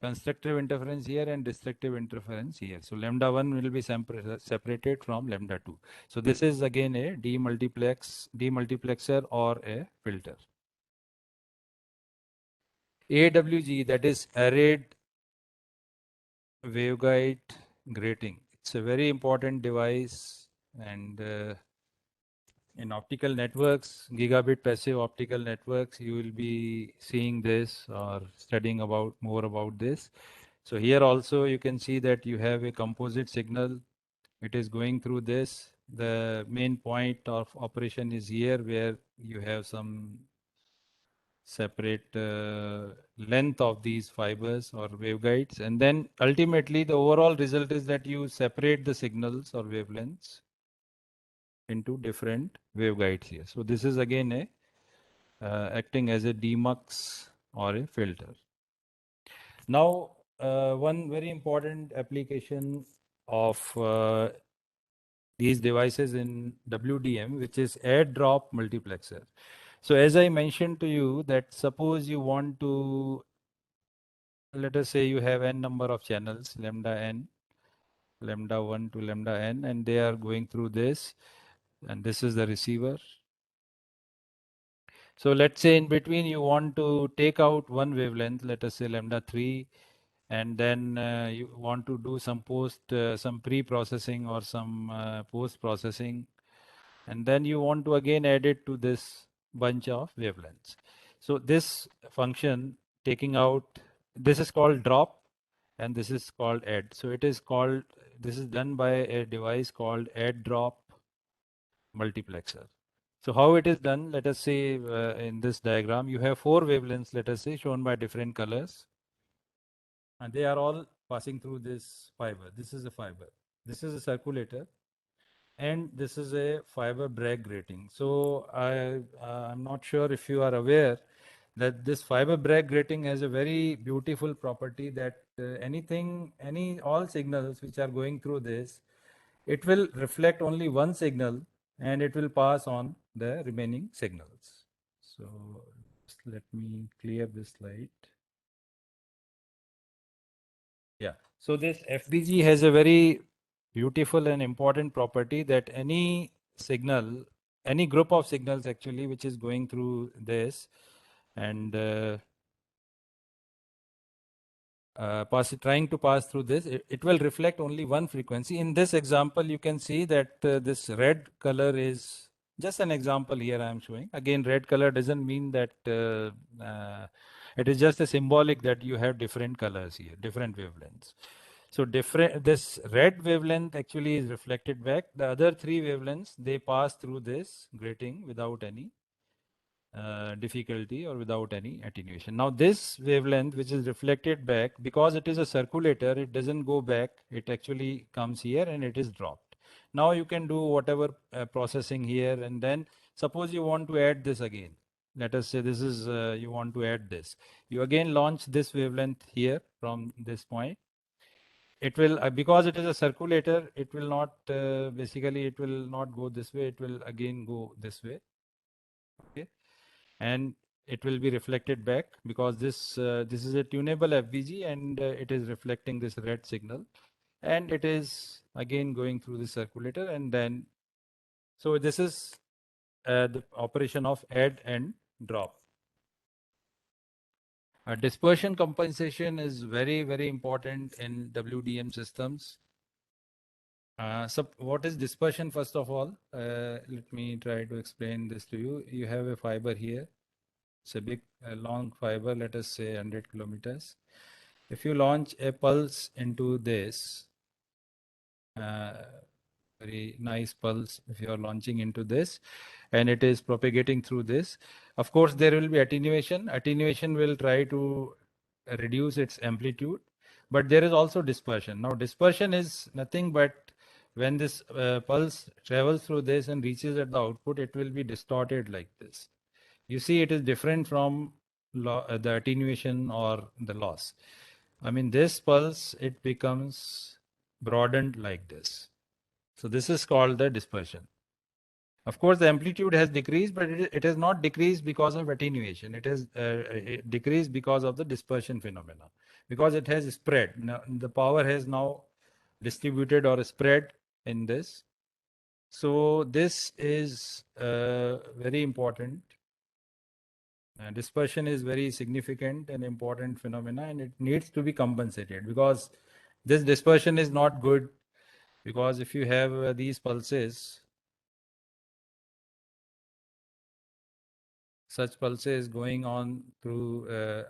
constructive interference here and destructive interference here. So lambda 1 will be separated from lambda 2. So this is again a demultiplexer or a filter. AWG, that is arrayed waveguide grating. It's a very important device, and in optical networks, gigabit passive optical networks, you will be seeing this or studying more about this. So here also you can see that you have a composite signal. It is going through this. The main point of operation is here, where you have some separate length of these fibers or waveguides, and then ultimately the overall result is that you separate the signals or wavelengths into different waveguides here. So this is again a acting as a demux or a filter. Now, one very important application of these devices in WDM, which is add-drop multiplexer. So as I mentioned to you, that suppose you want to, let us say you have n number of channels, lambda n, lambda 1 to lambda n, and they are going through this, and this is the receiver. So let's say in between you want to take out one wavelength, let us say lambda 3, and then you want to do some some pre-processing or some post-processing, and then you want to again add it to this bunch of wavelengths. So this function taking out, this is called drop, and this is called add. So it is called, this is done by a device called add drop multiplexer. So how it is done, let us say in this diagram, you have 4 wavelengths, let us say, shown by different colors, and they are all passing through this fiber. This is a fiber. This is a circulator, and this is a fiber Bragg grating. So I'm not sure if you are aware that this fiber Bragg grating has a very beautiful property that all signals which are going through this, it will reflect only one signal and it will pass on the remaining signals. So let me clear this slide. Yeah. So this FBG has a very beautiful and important property that any signal, any group of signals actually, which is going through this and trying to pass through this, it will reflect only one frequency. In this example, you can see that this red color is just an example here I am showing. Again, red color doesn't mean that it is just a symbolic that you have different colors here, different wavelengths. So this red wavelength actually is reflected back. The other 3 wavelengths, they pass through this grating without any difficulty or without any attenuation. Now this wavelength which is reflected back, because it is a circulator, it doesn't go back, it actually comes here and it is dropped. Now you can do whatever processing here, and then suppose you want to add this again. Let us say this is, you want to add this. You again launch this wavelength here from this point. It will, because it is a circulator, it will not, basically it will not go this way, it will again go this way. Okay. And it will be reflected back because this is a tunable FBG, and it is reflecting this red signal, and it is again going through the circulator, and then so this is the operation of add and drop. Dispersion compensation is very, very important in WDM systems. So what is dispersion? First of all, let me try to explain this to you. You have a fiber here. It's a big, long fiber, let us say 100 kilometers. If you launch a pulse into this, very nice pulse, if you are launching into this, and it is propagating through this, of course, there will be attenuation. Attenuation will try to reduce its amplitude, but there is also dispersion. Now, dispersion is nothing but when this pulse travels through this and reaches at the output, it will be distorted like this. You see, it is different from the attenuation or the loss. I mean, this pulse, it becomes broadened like this. So this is called the dispersion. Of course, the amplitude has decreased, but it has not decreased because of attenuation. It has decreased because of the dispersion phenomena. because it has spread. Now, the power has now distributed or spread in this. So this is very important. Dispersion is very significant and important phenomena, and it needs to be compensated, because this dispersion is not good, because if you have these pulses, such pulses going on through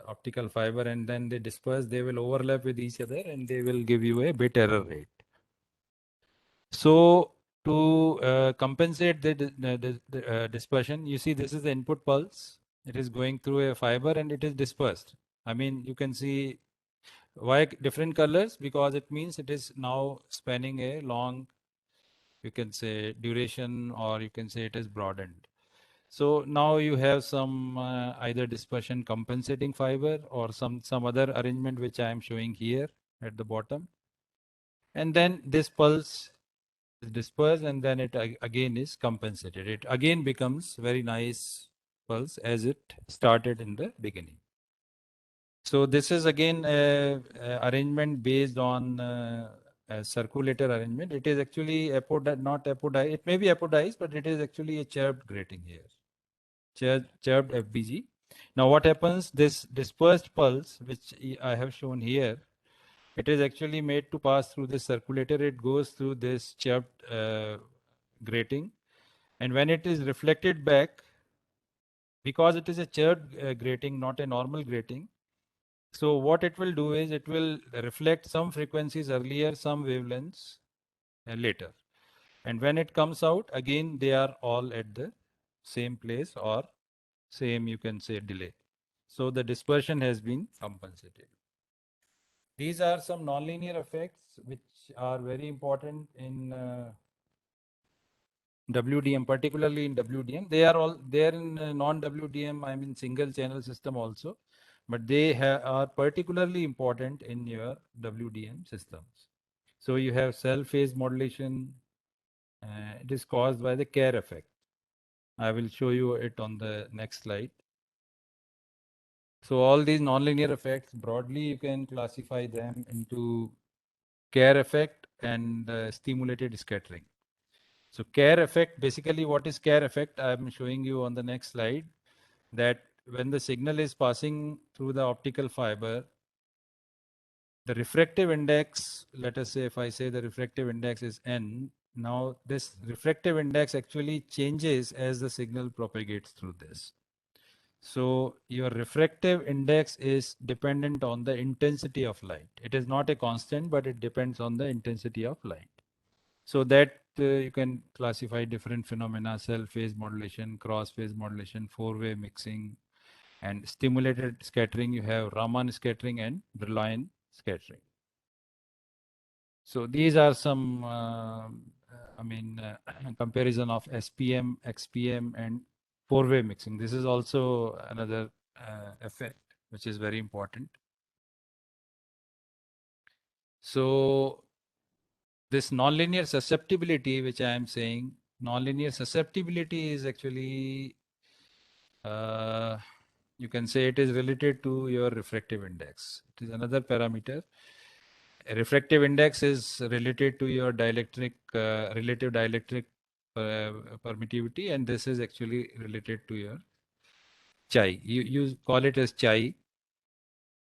optical fiber, and then they disperse, they will overlap with each other and they will give you a bit error rate. So to compensate the dispersion, you see this is the input pulse. It is going through a fiber and it is dispersed. I mean, you can see why different colors, because it means it is now spanning a long, you can say, duration, or you can say it is broadened. So now you have some either dispersion compensating fiber or some other arrangement which I am showing here at the bottom. And then this pulse is dispersed and then it again is compensated. It again becomes very nice pulse as it started in the beginning. So this is again a arrangement based on a circulator arrangement. It is actually not apodized. It may be apodized, but it is actually a chirped grating here. Chirped FBG. Now what happens, this dispersed pulse, which I have shown here, it is actually made to pass through this circulator. It goes through this chirped grating. And when it is reflected back, because it is a chirped grating, not a normal grating, so what it will do is it will reflect some frequencies earlier, some wavelengths later. And when it comes out, again, they are all at the same place or same, you can say, delay. So the dispersion has been compensated. These are some nonlinear effects which are very important in WDM, particularly in WDM. They are all there in non-WDM, I mean single channel system also, but they are particularly important in your WDM systems. So you have cell phase modulation. It is caused by the Kerr effect. I will show you it on the next slide. So all these nonlinear effects, broadly you can classify them into Kerr effect and stimulated scattering. So Kerr effect, basically what is Kerr effect? I'm showing you on the next slide that when the signal is passing through the optical fiber, the refractive index, let us say if I say the refractive index is N, now this refractive index actually changes as the signal propagates through this. So your refractive index is dependent on the intensity of light. It is not a constant, but it depends on the intensity of light. So that you can classify different phenomena: cell phase modulation, cross phase modulation, four-way mixing, and stimulated scattering. You have Raman scattering and Brillouin scattering. So these are some, comparison of SPM, XPM, and four-way mixing. This is also another effect which is very important. So this nonlinear susceptibility, which I am saying, nonlinear susceptibility is actually, you can say it is related to your refractive index. It is another parameter. A refractive index is related to your dielectric, relative dielectric permittivity, and this is actually related to your chi. You call it as chi,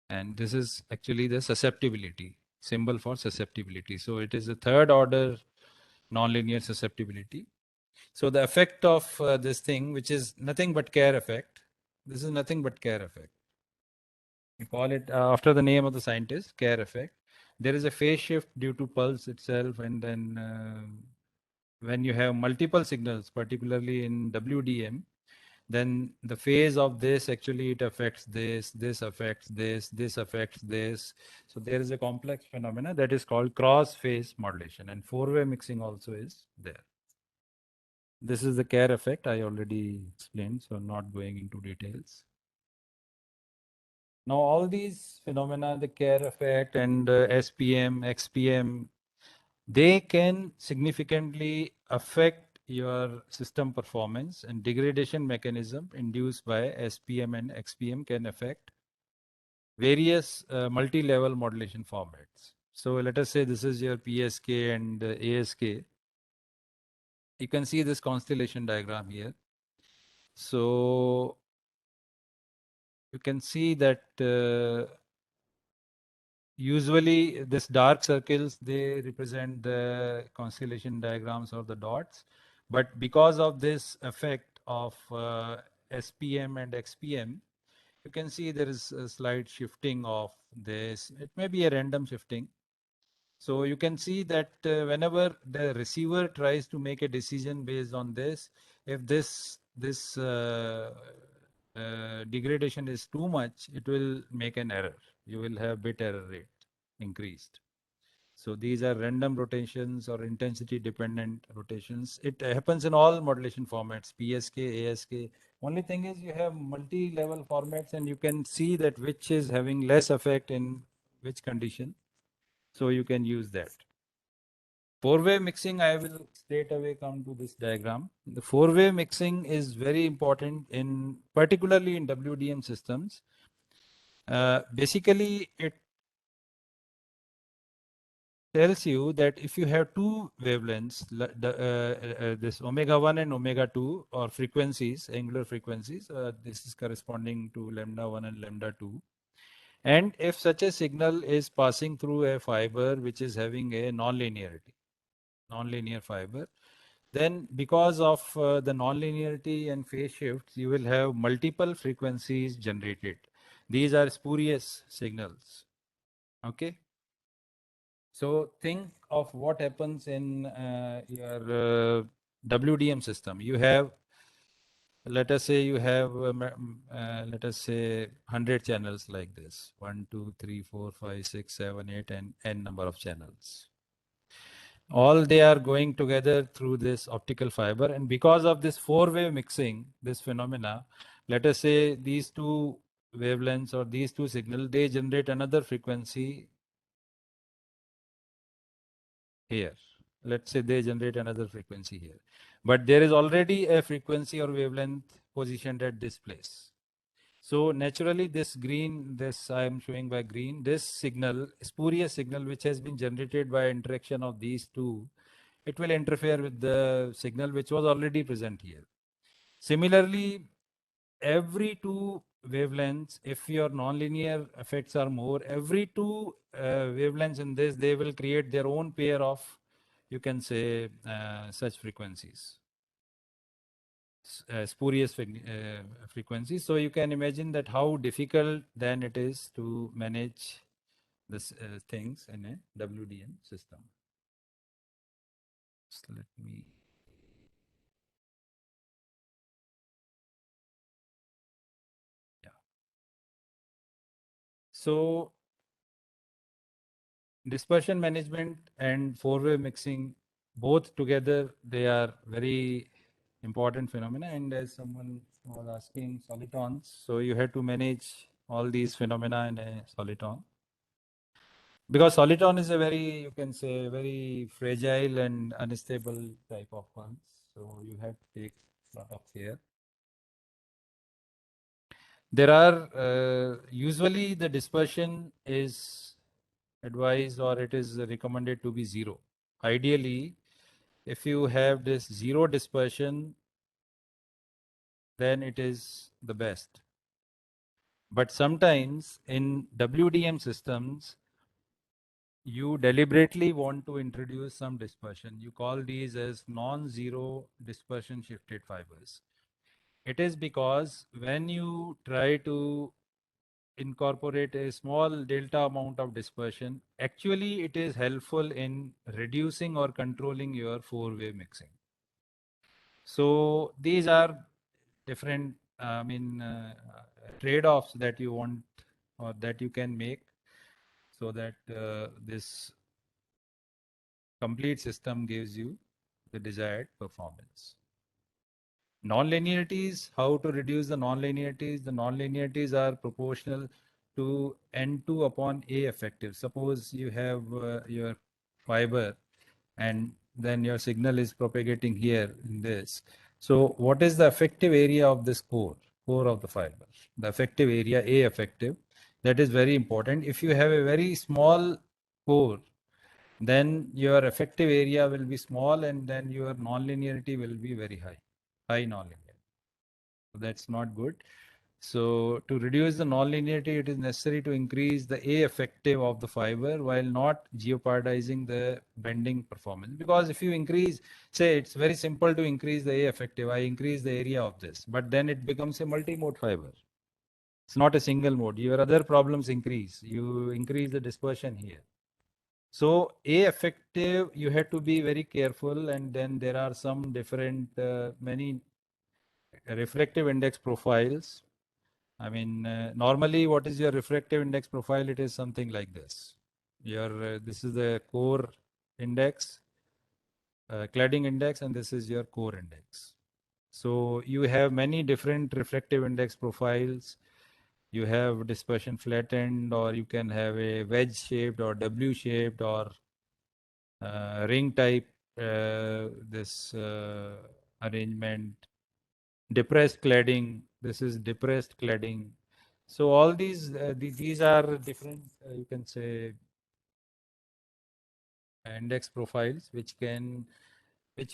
and this is actually the susceptibility, symbol for susceptibility. So it is a third order nonlinear susceptibility. So the effect of this thing, which is nothing but Kerr effect, this is nothing but Kerr effect. We call it after the name of the scientist, Kerr effect. There is a phase shift due to pulse itself, and then when you have multiple signals, particularly in WDM, then the phase of this actually it affects this, this affects this, this affects this. So there is a complex phenomena that is called cross phase modulation, and four-way mixing also is there. This is the Kerr effect I already explained, so I'm not going into details. Now all these phenomena, the Kerr effect and SPM, XPM, they can significantly affect your system performance, and degradation mechanism induced by SPM and XPM can affect various multi-level modulation formats. So let us say this is your PSK and ASK. You can see this constellation diagram here. So you can see that usually this dark circles, they represent the constellation diagrams or the dots. But because of this effect of SPM and XPM, you can see there is a slight shifting of this. It may be a random shifting. So you can see that whenever the receiver tries to make a decision based on this, if this degradation is too much, it will make an error. You will have bit error rate increased. So these are random rotations or intensity dependent rotations. It happens in all modulation formats, PSK, ASK. Only thing is you have multi-level formats and you can see that which is having less effect in which condition. So you can use that. Four-way mixing, I will straight away come to this diagram. The four-way mixing is very important in, particularly in WDM systems. Basically, it tells you that if you have two wavelengths, this omega 1 and omega 2 or frequencies, angular frequencies, this is corresponding to lambda 1 and lambda 2. And if such a signal is passing through a fiber which is having a nonlinearity, nonlinear fiber, then because of the nonlinearity and phase shifts, you will have multiple frequencies generated. These are spurious signals. Okay. So think of what happens in your WDM system. You have, let us say you have, let us say 100 channels like this, 1, 2, 3, 4, 5, 6, 7, 8, and n number of channels. All they are going together through this optical fiber. And because of this four-way mixing, this phenomena, let us say these two wavelengths or these two signals, they generate another frequency here. Let's say they generate another frequency here. But there is already a frequency or wavelength positioned at this place. So naturally this green, this I am showing by green, this signal, spurious signal which has been generated by interaction of these two, it will interfere with the signal which was already present here. Similarly, every two wavelengths, if your nonlinear effects are more, every two wavelengths in this, they will create their own pair of, you can say, such frequencies. Spurious frequencies. So you can imagine that how difficult then it is to manage this things in a WDM system. So let me. Yeah. So dispersion management and four-way mixing, both together, they are very important phenomena. And as someone was asking, solitons, so you have to manage all these phenomena in a soliton. Because soliton is a very, you can say, very fragile and unstable type of ones. So you have to take a lot of care. There are, usually the dispersion is advised or it is recommended to be 0. Ideally, if you have this 0 dispersion, then it is the best. But sometimes in WDM systems, you deliberately want to introduce some dispersion. You call these as non-zero dispersion shifted fibers. It is because when you try to incorporate a small delta amount of dispersion, actually it is helpful in reducing or controlling your four-way mixing. So these are different, trade-offs that you want or that you can make so that this complete system gives you the desired performance. Non-linearities, how to reduce the non-linearities? The non-linearities are proportional to N2 upon A effective. Suppose you have your fiber and then your signal is propagating here in this. So what is the effective area of this core of the fiber? The effective area, A effective, That is very important. If you have a very small core, then your effective area will be small and then your nonlinearity will be very high nonlinearity. So that's not good. So to reduce the nonlinearity, it is necessary to increase the A effective of the fiber while not jeopardizing the bending performance. Because if you increase, say it's very simple to increase the A effective, I increase the area of this, but then it becomes a multi-mode fiber. It's not a single mode. Your other problems increase. You increase the dispersion here. So A effective, you have to be very careful, and then there are some different, many refractive index profiles. I mean, normally what is your refractive index profile? It is something like this. This is the core index, cladding index, and this is your core index. So you have many different refractive index profiles. You have dispersion flattened, or you can have a wedge shaped or W shaped or ring type, this arrangement, depressed cladding. This is depressed cladding. So all these are different, you can say, index profiles which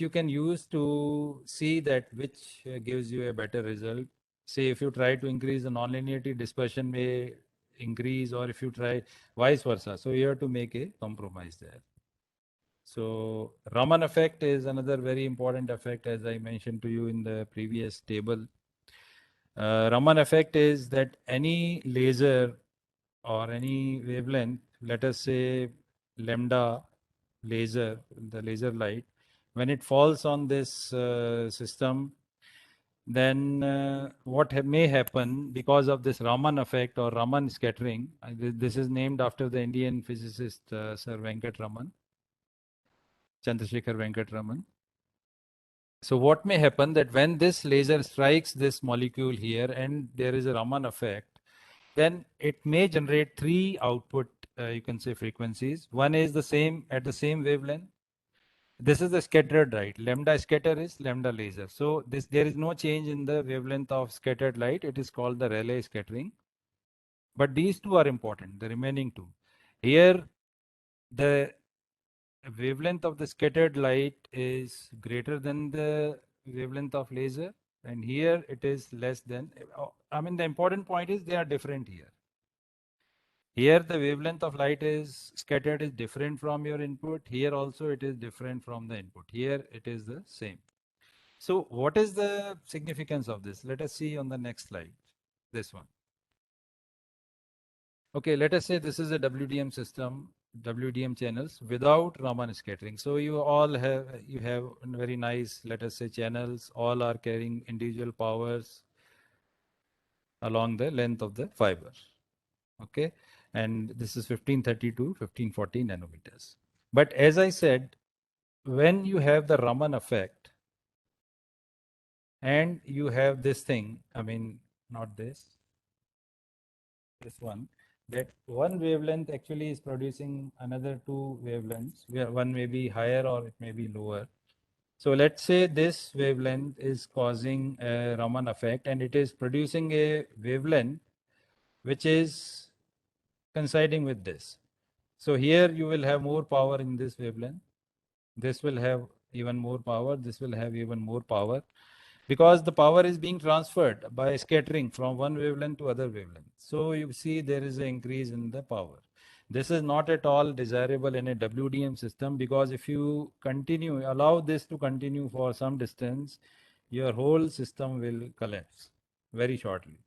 you can use to see that which gives you a better result. Say if you try to increase the nonlinearity, dispersion may increase, or if you try vice versa. So you have to make a compromise there. So Raman effect is another very important effect, as I mentioned to you in the previous table. Raman effect is that any laser or any wavelength, let us say lambda laser, the laser light, when it falls on this system, then what may happen because of this Raman effect or Raman scattering, this is named after the Indian physicist Sir Venkat Raman, Chandrasekhar Venkat Raman. So what may happen that when this laser strikes this molecule here and there is a Raman effect, then it may generate three output, you can say, frequencies. One is the same at the same wavelength. This is the scattered light. Lambda scatter is lambda laser. So there is no change in the wavelength of scattered light. It is called the Rayleigh scattering. But these two are important, the remaining two. Here, the wavelength of the scattered light is greater than the wavelength of laser, and here it is less than. I mean, the important point is they are different here. Here the wavelength of light is scattered is different from your input. Here also it is different from the input. Here it is the same. So what is the significance of this? Let us see on the next slide, this one. Okay, let us say this is a WDM system, WDM channels without Raman scattering. So you have very nice, let us say, channels, all are carrying individual powers along the length of the fiber. Okay, and this is 1530 to 1540 nanometers. But as I said, when you have the Raman effect and you have this thing, I mean, not this one, that one wavelength actually is producing another two wavelengths, where one may be higher or it may be lower. So let's say this wavelength is causing a Raman effect and it is producing a wavelength which is coinciding with this. So here you will have more power in this wavelength. This will have even more power. This will have even more power, because the power is being transferred by scattering from one wavelength to other wavelength. So you see there is an increase in the power. This is not at all desirable in a WDM system, because if you allow this to continue for some distance, your whole system will collapse very shortly.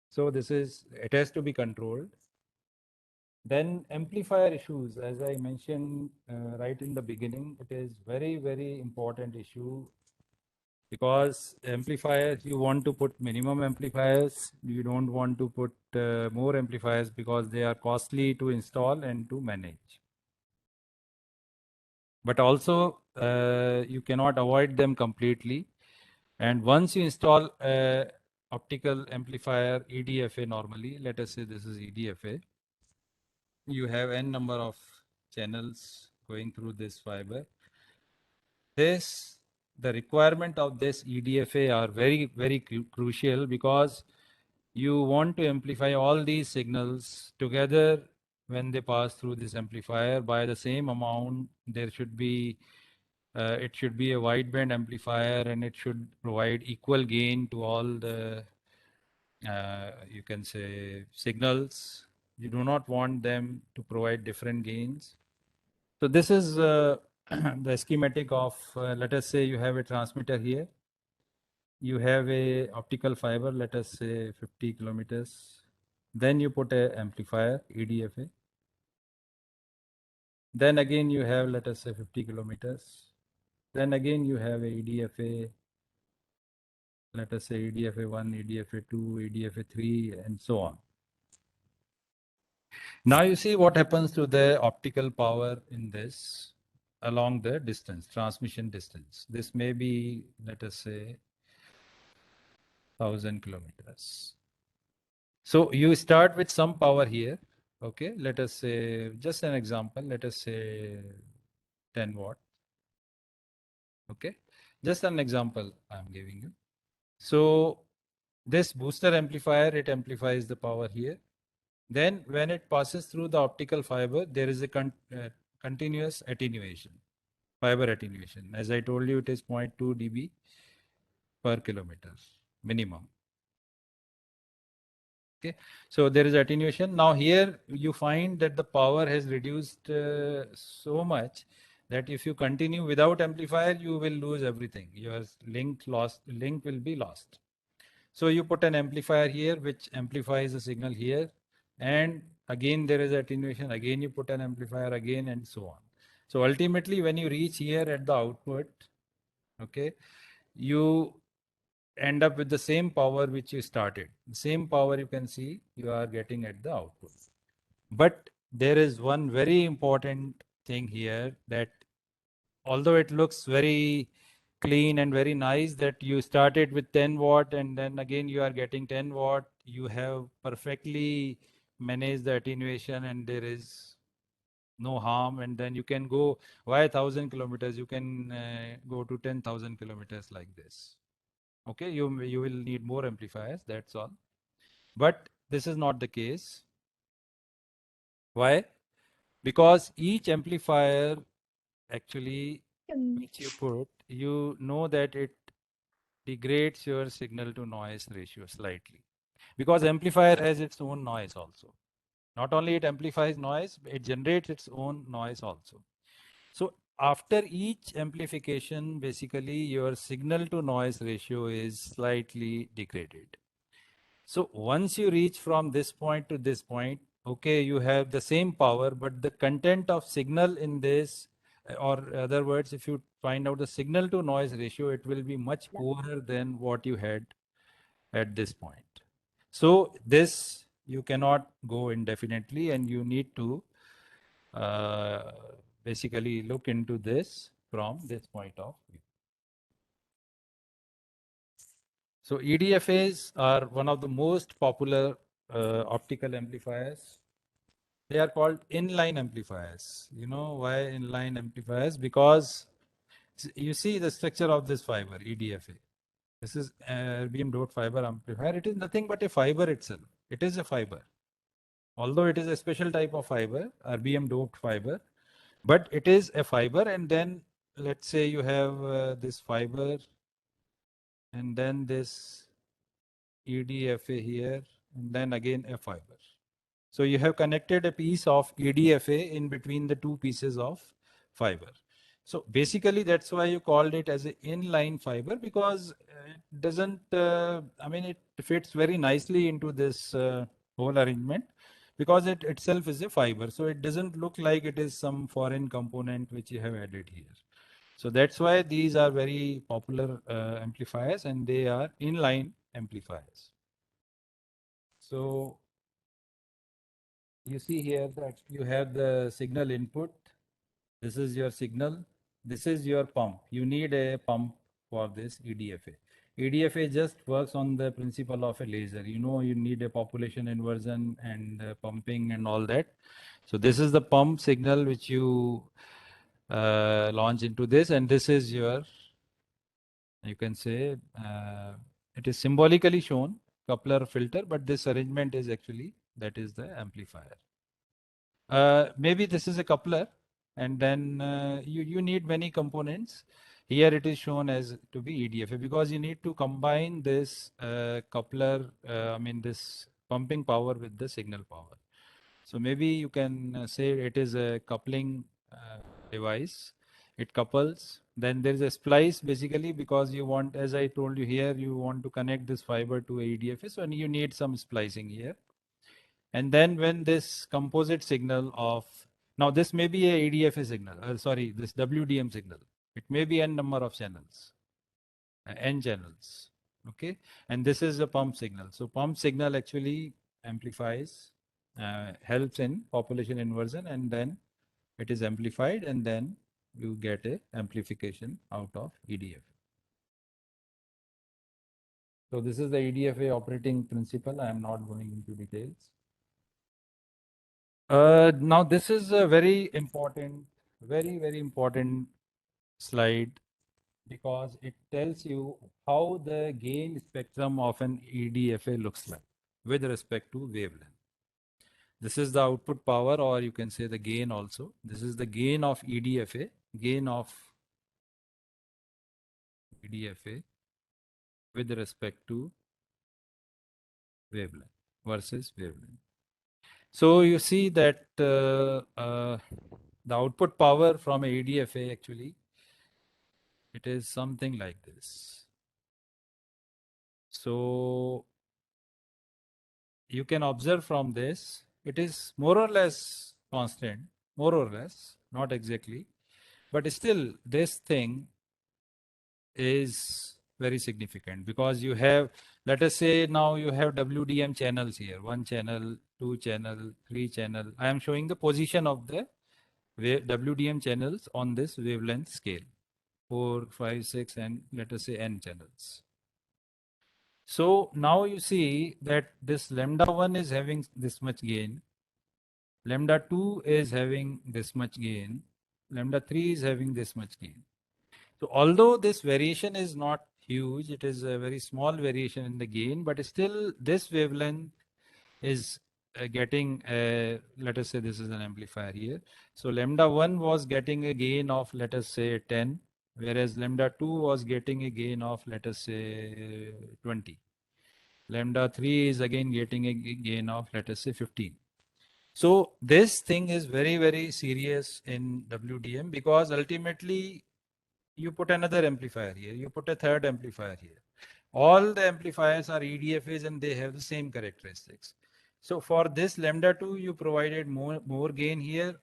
So it has to be controlled. Then amplifier issues, as I mentioned right in the beginning, it is very, very important issue, because amplifiers, you want to put minimum amplifiers. You don't want to put more amplifiers, because they are costly to install and to manage. But also you cannot avoid them completely. And once you install optical amplifier, EDFA normally, let us say this is EDFA, you have n number of channels going through this fiber. The requirement of this EDFA are very, very crucial, because you want to amplify all these signals together. When they pass through this amplifier by the same amount, there should be it should be a wideband amplifier, and it should provide equal gain to all the you can say signals. You do not want them to provide different gains. So this is the schematic of let us say you have a transmitter here. You have a optical fiber, let us say 50 kilometers. Then you put a amplifier, EDFA. Then again you have, let us say 50 kilometers. Then again you have a EDFA, let us say EDFA1, EDFA2, EDFA3, and so on. Now you see what happens to the optical power in this along the distance, transmission distance. This may be, let us say, 1000 kilometers. So you start with some power here. Okay, let us say, just an example, let us say 10 watt. Okay, just an example I'm giving you. So this booster amplifier, it amplifies the power here. Then when it passes through the optical fiber, there is a continuous attenuation, fiber attenuation. As I told you, it is 0.2 dB per kilometer minimum. Okay, so there is attenuation. Now here you find that the power has reduced so much that if you continue without amplifier, you will lose everything. Your link will be lost. So you put an amplifier here, which amplifies the signal here. And again, there is attenuation. Again, you put an amplifier again, and so on. So ultimately, when you reach here at the output, okay, you end up with the same power which you started. The same power you can see you are getting at the output. But there is one very important thing here, that although it looks very clean and very nice that you started with 10 watt and then again you are getting 10 watt, you have perfectly managed the attenuation and there is no harm, and then you can go, why 1000 kilometers, you can go to 10,000 kilometers like this. Okay, you will need more amplifiers, that's all. But this is not the case. Why? Because each amplifier actually which you put, you know that it degrades your signal to noise ratio slightly, because amplifier has its own noise also. Not only it amplifies noise, it generates its own noise also. So after each amplification, basically your signal to noise ratio is slightly degraded. So once you reach from this point to this point, okay, you have the same power, but the content of signal in this, or other words, if you find out the signal to noise ratio, it will be much poorer than what you had at this point. So this you cannot go indefinitely, and you need to basically look into this from this point of view. So EDFAs are one of the most popular optical amplifiers. They are called inline amplifiers. You know why inline amplifiers? Because you see the structure of this fiber, EDFA. This is erbium doped fiber amplifier. It is nothing but a fiber itself. It is a fiber. Although it is a special type of fiber, erbium doped fiber, but it is a fiber. And then let's say you have this fiber and then this EDFA here, and then again a fiber. So you have connected a piece of EDFA in between the two pieces of fiber. So basically that's why you called it as an inline fiber, because it doesn't, I mean, it fits very nicely into this whole arrangement, because it itself is a fiber. So it doesn't look like it is some foreign component which you have added here. So that's why these are very popular amplifiers, and they are inline amplifiers. So you see here that you have the signal input. This is your signal. This is your pump. You need a pump for this EDFA. EDFA just works on the principle of a laser. You know, you need a population inversion and pumping and all that. So this is the pump signal which you launch into this, and this is your, you can say, it is symbolically shown coupler filter, but this arrangement is actually, that is the amplifier. Maybe this is a coupler, and then you need many components. Here it is shown as to be EDFA because you need to combine this coupler, this pumping power with the signal power. So maybe you can say it is a coupling device. It couples. Then there is a splice basically because you want, as I told you here, you want to connect this fiber to a EDFA. So you need some splicing here. And then when this composite signal of, now this may be a EDFA signal, this WDM signal. It may be n number of channels, n channels, okay? And this is a pump signal. So pump signal actually amplifies, helps in population inversion, and then it is amplified, and then you get a amplification out of EDFA. So this is the EDFA operating principle. I am not going into details. Now this is a very important, very important slide because it tells you how the gain spectrum of an EDFA looks like with respect to wavelength. This is the output power, or you can say the gain also. This is the gain of EDFA, gain of EDFA with respect to wavelength versus wavelength. So you see that the output power from a EDFA actually, it is something like this. So you can observe from this, it is more or less constant, more or less, not exactly, but still this thing is very significant because you have, let us say now you have WDM channels here, 1 channel, 2 channel, 3 channel. I am showing the position of the WDM channels on this wavelength scale, 4, 5, 6, and let us say n channels. So now you see that this lambda 1 is having this much gain, lambda 2 is having this much gain, lambda 3 is having this much gain. So although this variation is not huge, it is a very small variation in the gain, but still this wavelength is getting, let us say this is an amplifier here. So lambda 1 was getting a gain of, let us say 10, whereas lambda 2 was getting a gain of, let us say 20. Lambda 3 is again getting a gain of, let us say 15. So this thing is very, very serious in WDM because ultimately you put another amplifier here, you put a third amplifier here. All the amplifiers are EDFAs and they have the same characteristics. So for this lambda 2, you provided more gain here.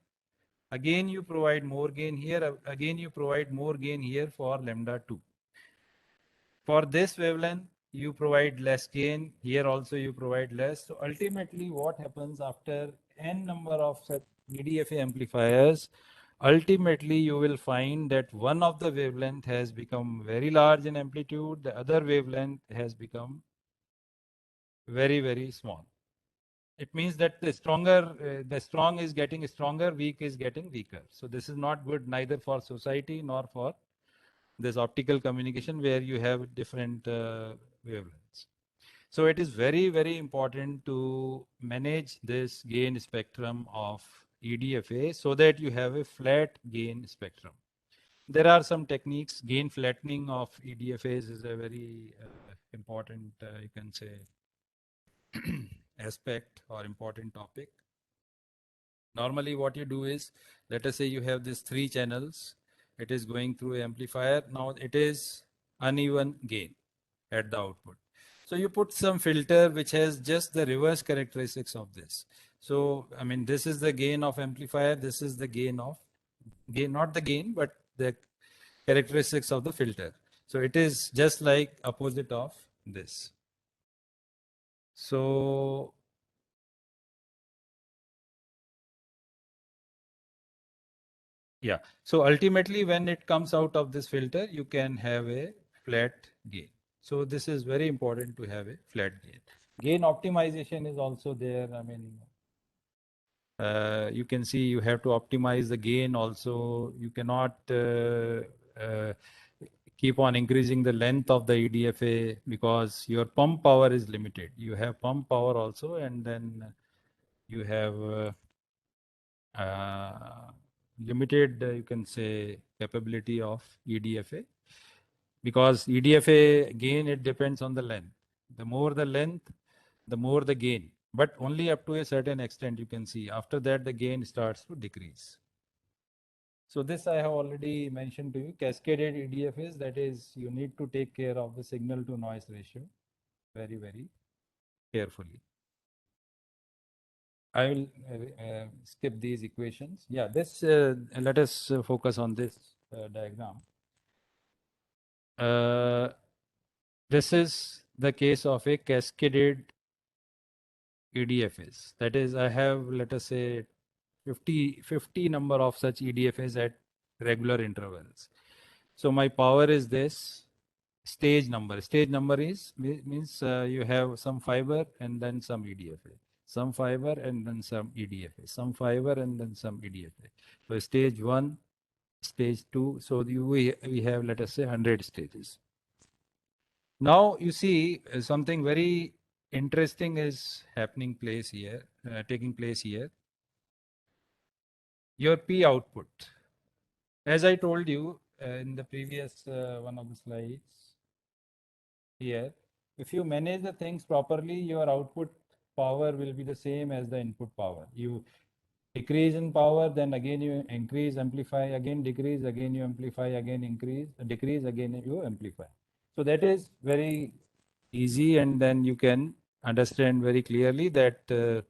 Again, you provide more gain here. Again, you provide more gain here for lambda 2. For this wavelength, you provide less gain. Here also you provide less. So ultimately what happens after n number of such EDFA amplifiers, ultimately you will find that one of the wavelength has become very large in amplitude. The other wavelength has become very, very small. It means that the strong is getting stronger, weak is getting weaker. So this is not good neither for society nor for this optical communication where you have different wavelengths. So it is very, very important to manage this gain spectrum of EDFA so that you have a flat gain spectrum. There are some techniques. Gain flattening of EDFAs is a very important, you can say, aspect or important topic. Normally what you do is, let us say you have these 3 channels. It is going through amplifier. Now it is uneven gain at the output. So you put some filter which has just the reverse characteristics of this. So, this is the gain of amplifier. This is the gain of not the gain, but the characteristics of the filter. So it is just like opposite of this. So yeah. So ultimately, when it comes out of this filter, you can have a flat gain. So this is very important to have a flat gain. Gain optimization is also there. You can see you have to optimize the gain also. You cannot keep on increasing the length of the EDFA because your pump power is limited. You have pump power also, and then you have limited, you can say, capability of EDFA, because EDFA gain, it depends on the length. The more the length, the more the gain, but only up to a certain extent. You can see after that the gain starts to decrease. So this I have already mentioned to you. Cascaded EDFAs, that is, you need to take care of the signal to noise ratio very, very carefully. I will skip these equations. Yeah, this let us focus on this diagram. This is the case of a cascaded EDFAs. That is, I have, let us say, 50 number of such EDFAs at regular intervals. So my power is this. Stage number. Stage number is means you have some fiber and then some EDFA. Some fiber and then some EDFA. Some fiber and then some EDFA. So stage 1, stage 2. So we have, let us say, 100 stages. Now you see something very interesting is taking place here. Your P output. As I told you in the previous one of the slides here, if you manage the things properly, your output power will be the same as the input power. You decrease in power, then again you increase, amplify, again decrease, again you amplify, again increase, decrease, again you amplify. So that is very easy, and then you can understand very clearly that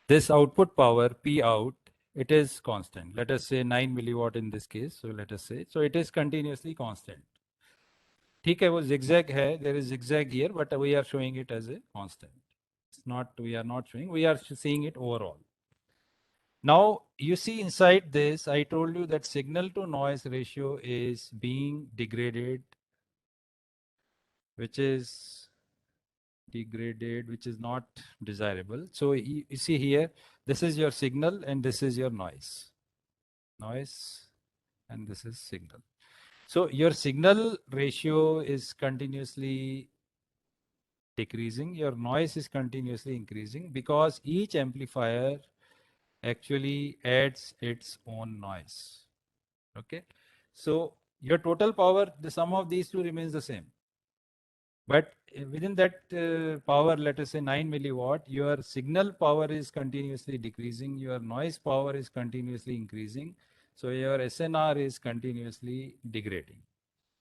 this output power, P out, it is constant. Let us say 9 milliwatt in this case. So let us say, so it is continuously constant. ठीक है, वो zigzag है, there is zigzag here, but we are showing it as a constant. It's not, we are not showing, we are seeing it overall. Now you see inside this, I told you that signal to noise ratio is being degraded, which is not desirable. So you see here, this is your signal and this is your noise, and this is signal. So your signal ratio is continuously decreasing, your noise is continuously increasing, because each amplifier actually adds its own noise. Okay, so your total power, the sum of these two remains the same, but within that power, let us say 9 milliwatt, your signal power is continuously decreasing, your noise power is continuously increasing, so your SNR is continuously degrading.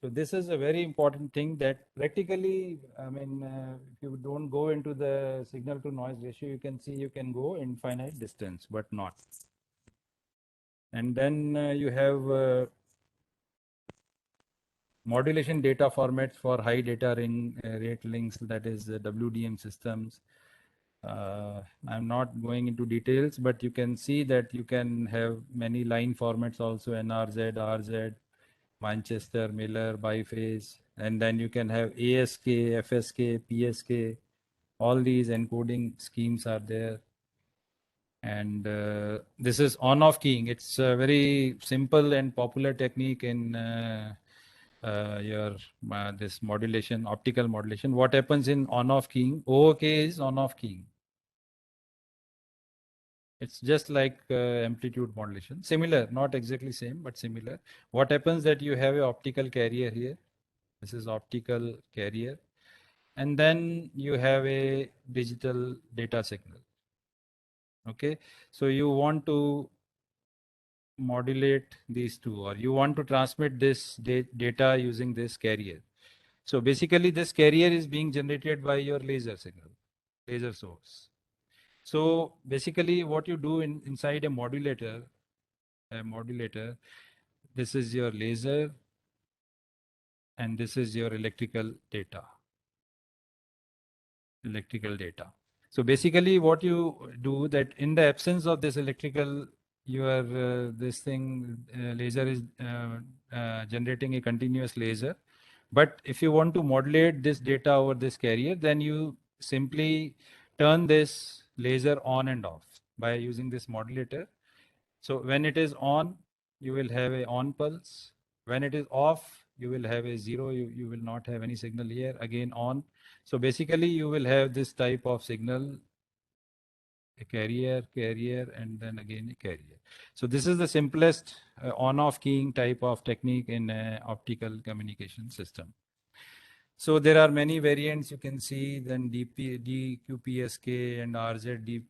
So this is a very important thing that practically, I mean, if you don't go into the signal to noise ratio, you can see you can go infinite distance, but not. And then you have modulation data formats for high data rate links, that is WDM systems. I'm not going into details, but you can see that you can have many line formats also, NRZ, RZ, Manchester, Miller, biphase, and then you can have ASK, FSK, PSK. All these encoding schemes are there. And this is on-off keying. It's a very simple and popular technique in this modulation, optical modulation. What happens in on-off keying? OOK is on-off keying. It's just like amplitude modulation. Similar, not exactly same, but similar. What happens that you have an optical carrier here. This is optical carrier. And then you have a digital data signal. Okay, so you want to modulate these two, or you want to transmit this data using this carrier. So basically this carrier is being generated by your laser signal, laser source. So basically what you do inside a modulator, this is your laser and this is your electrical data. So basically what you do, that in the absence of this electrical, your this thing laser is generating a continuous laser. But if you want to modulate this data over this carrier, then you simply turn this laser on and off by using this modulator. So when it is on, you will have a on pulse. When it is off, you will have a 0. You will not have any signal here. Again on. So basically, you will have this type of signal, a carrier, and then again a carrier. So this is the simplest on-off keying type of technique in optical communication system. So there are many variants you can see, then DQPSK and RZ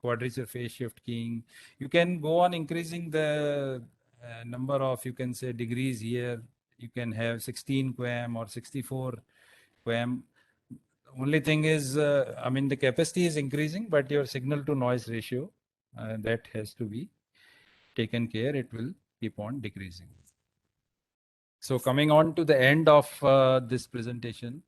quadrature phase shift keying. You can go on increasing the number of, you can say, degrees here. You can have 16 QAM or 64 QAM. Only thing is, I mean, the capacity is increasing, but your signal to noise ratio, that has to be taken care. It will keep on decreasing. So coming on to the end of this presentation,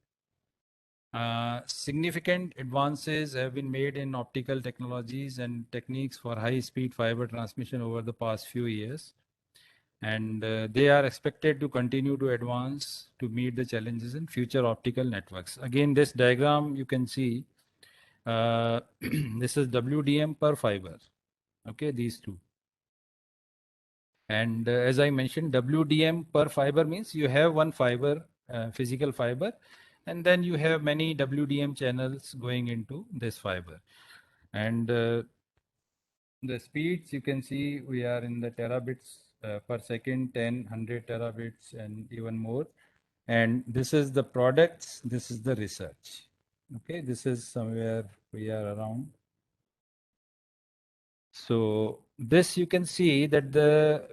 significant advances have been made in optical technologies and techniques for high-speed fiber transmission over the past few years. And they are expected to continue to advance to meet the challenges in future optical networks. Again, this diagram you can see, this is WDM per fiber. Okay, these two. And as I mentioned, WDM per fiber means you have one fiber, physical fiber, and then you have many WDM channels going into this fiber. And the speeds you can see, we are in the terabits per second, 10, 100 terabits, and even more. And this is the products, this is the research. Okay, this is somewhere we are around. So this you can see that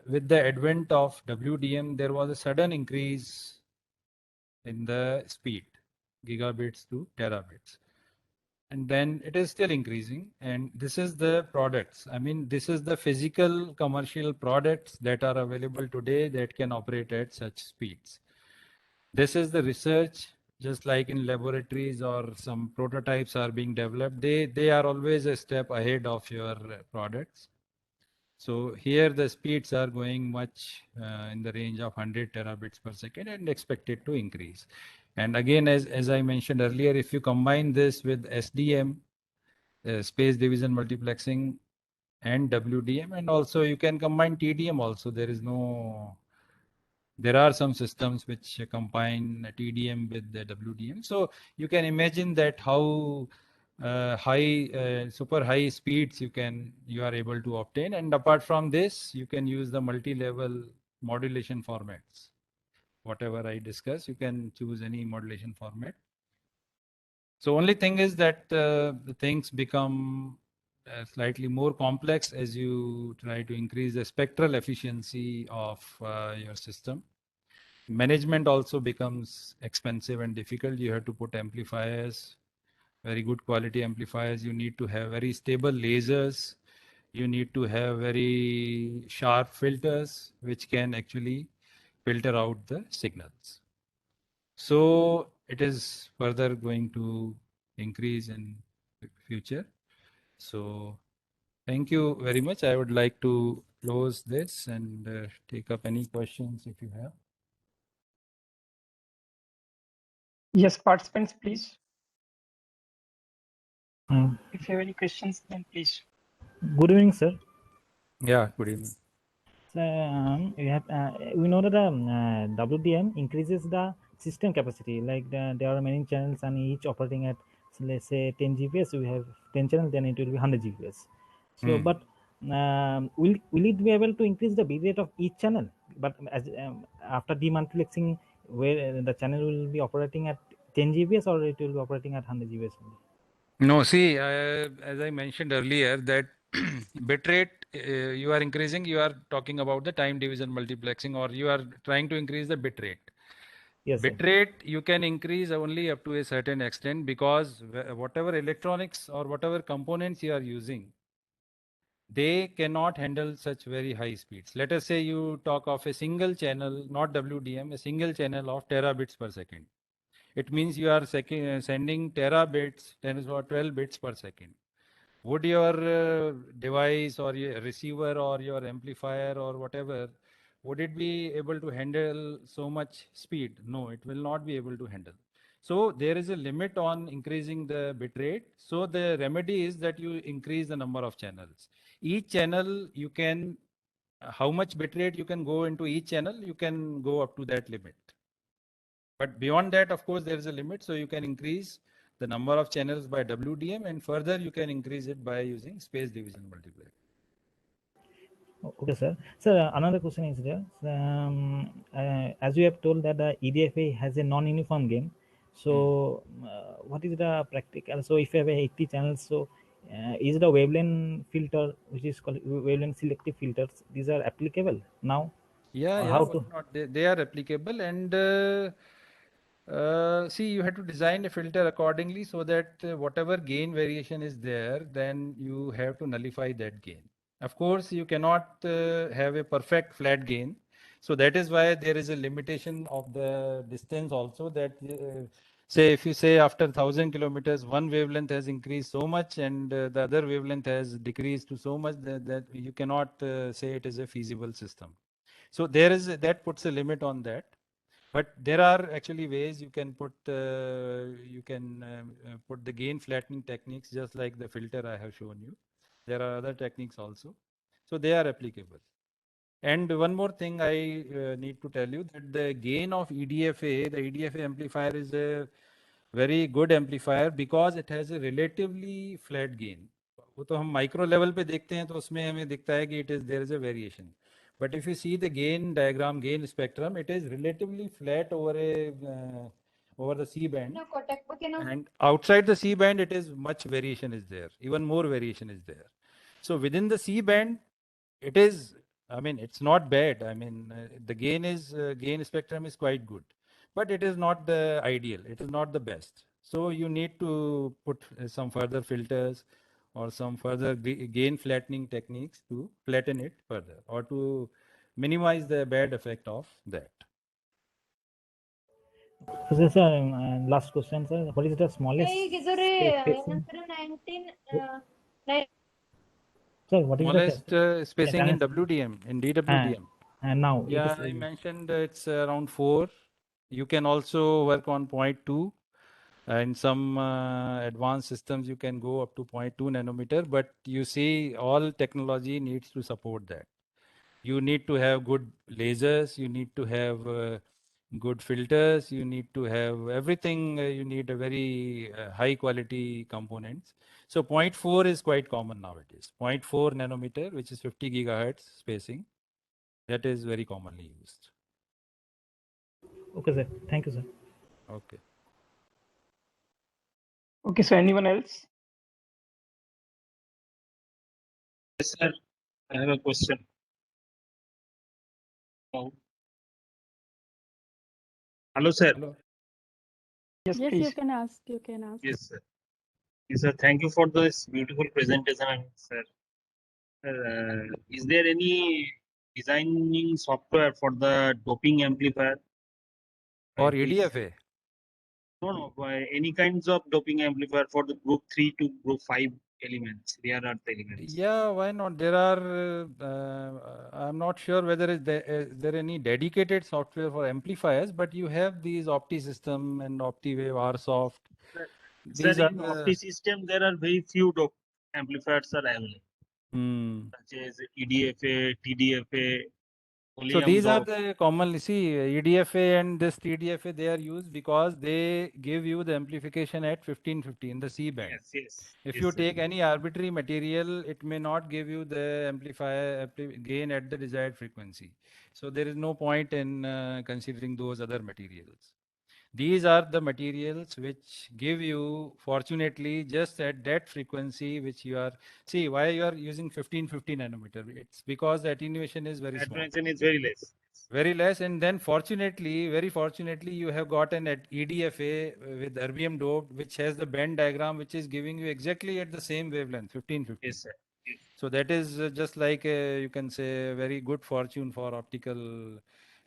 with the advent of WDM, there was a sudden increase in the speed, gigabits to terabits. And then it is still increasing. And this is the products. I mean, this is the physical commercial products that are available today that can operate at such speeds. This is the research, just like in laboratories or some prototypes are being developed. They are always a step ahead of your products. So here the speeds are going much in the range of 100 terabits per second and expected to increase. And again, as I mentioned earlier, if you combine this with SDM, space division multiplexing, and WDM, and also you can combine TDM also. There are some systems which combine TDM with the WDM. So you can imagine that how super high speeds you are able to obtain. And apart from this, you can use the multi-level modulation formats. Whatever I discuss, you can choose any modulation format. So only thing is that the things become slightly more complex as you try to increase the spectral efficiency of your system. Management also becomes expensive and difficult. You have to put amplifiers, very good quality amplifiers. You need to have very stable lasers. You need to have very sharp filters, which can actually filter out the signals. So it is further going to increase in the future. So thank you very much. I would like to close this and take up any questions if you have. Yes, participants, please. If you have any questions, then please. Good evening, sir. Yeah, good evening. So, we know that WDM increases the system capacity. Like there are many channels and each operating at, so let's say 10 GPS. We have 10 channels, then it will be 100 GPS. So, but will it be able to increase the bit rate of each channel? But as after demultiplexing, where the channel will be operating at 10 GPS or it will be operating at 100 GPS only? No, see, as I mentioned earlier, that bitrate you are increasing, you are talking about the time division multiplexing, or you are trying to increase the bitrate. Yes, sir. Bitrate you can increase only up to a certain extent, because whatever electronics or whatever components you are using, they cannot handle such very high speeds. Let us say you talk of a single channel, not WDM, a single channel of terabits per second. It means you are sending terabits, 10 or 12 bits per second. Would your device or your receiver or your amplifier or whatever, would it be able to handle so much speed? No, it will not be able to handle. So there is a limit on increasing the bit rate. So the remedy is that you increase the number of channels. Each channel you can how much bitrate you can go into each channel, you can go up to that limit. But beyond that, of course, there is a limit. So you can increase the number of channels by WDM, and further you can increase it by using space division multiplier. Okay, sir. Sir, another question is there. As you have told that the EDFA has a non-uniform gain. So, what is the practical? So, if you have 80 channels, so is the wavelength filter, which is called wavelength selective filters, these are applicable now? Yeah, Or yeah, how why to? not? They are applicable, and see, you have to design a filter accordingly so that whatever gain variation is there, then you have to nullify that gain. Of course, you cannot have a perfect flat gain. So that is why there is a limitation of the distance also, that say if you say after 1,000 kilometers, one wavelength has increased so much and the other wavelength has decreased to so much that you cannot say it is a feasible system. So that puts a limit on that. But there are actually ways you can put the gain flattening techniques, just like the filter I have shown you. There are other techniques also, so they are applicable. And one more thing I need to tell you, that the gain of EDFA, the EDFA amplifier is a very good amplifier because it has a relatively flat gain. वो तो हम micro level पे देखते हैं तो उसमें हमें दिखता है कि there is a variation. But if you see the gain diagram, gain spectrum, it is relatively flat over the C band. And outside the C band, it is much variation is there. Even more variation is there. So within the C band, it is, I mean, it's not bad. I mean, the gain spectrum is quite good, but it is not the ideal. It is not the best. So you need to put some further filters or some further gain flattening techniques to flatten it further or to minimize the bad effect of that. So, sir, last question, sir. What is the smallest spacing? Sir, what is Smallest spacing in channel? WDM, in DWDM? And now it Yeah, is I mentioned it's around 4. You can also work on 0.2. In some advanced systems, you can go up to 0.2 nanometer, but you see all technology needs to support that. You need to have good lasers, you need to have good filters, you need to have everything, you need a very high quality components. So 0.4 is quite common nowadays. 0.4 nanometer, which is 50 gigahertz spacing, that is very commonly used. okay, sir. Thank you, sir. Okay. Okay, so anyone else? Yes, sir. I have a question. Oh. Hello, sir. Hello. Yes, Yes, please. you can ask. You can ask. Yes, sir. Yes, sir. Thank you for this beautiful presentation, sir. Is there any designing software for the doping amplifier? Or It is- EDFA? No, any kinds of doping amplifier for the group 3 to group 5 elements, rare earth elements. Yeah, why not? There are, I'm not sure whether is there any dedicated software for amplifiers, but you have these OptiSystem and OptiWave, RSoft. Sir, These in are Opti system, there are very few dope amplifiers are available, such as EDFA, TDFA, So Oleum these are dop. the commonly see EDFA and this TDFA, they are used because they give you the amplification at 1550 in the C band. Yes. If Yes, you sir. take any arbitrary material, it may not give you the amplifier gain at the desired frequency. So there is no point in considering those other materials. These are the materials which give you, fortunately, just at that frequency which you are, see why you are using 1550 nanometer. It's because the attenuation is very small. Attenuation is very less. Very less, and then fortunately, very fortunately, you have got an EDFA with erbium doped, which has the band diagram, which is giving you exactly at the same wavelength, 1550. Yes, sir. Yes. So that is just like you can say very good fortune for optical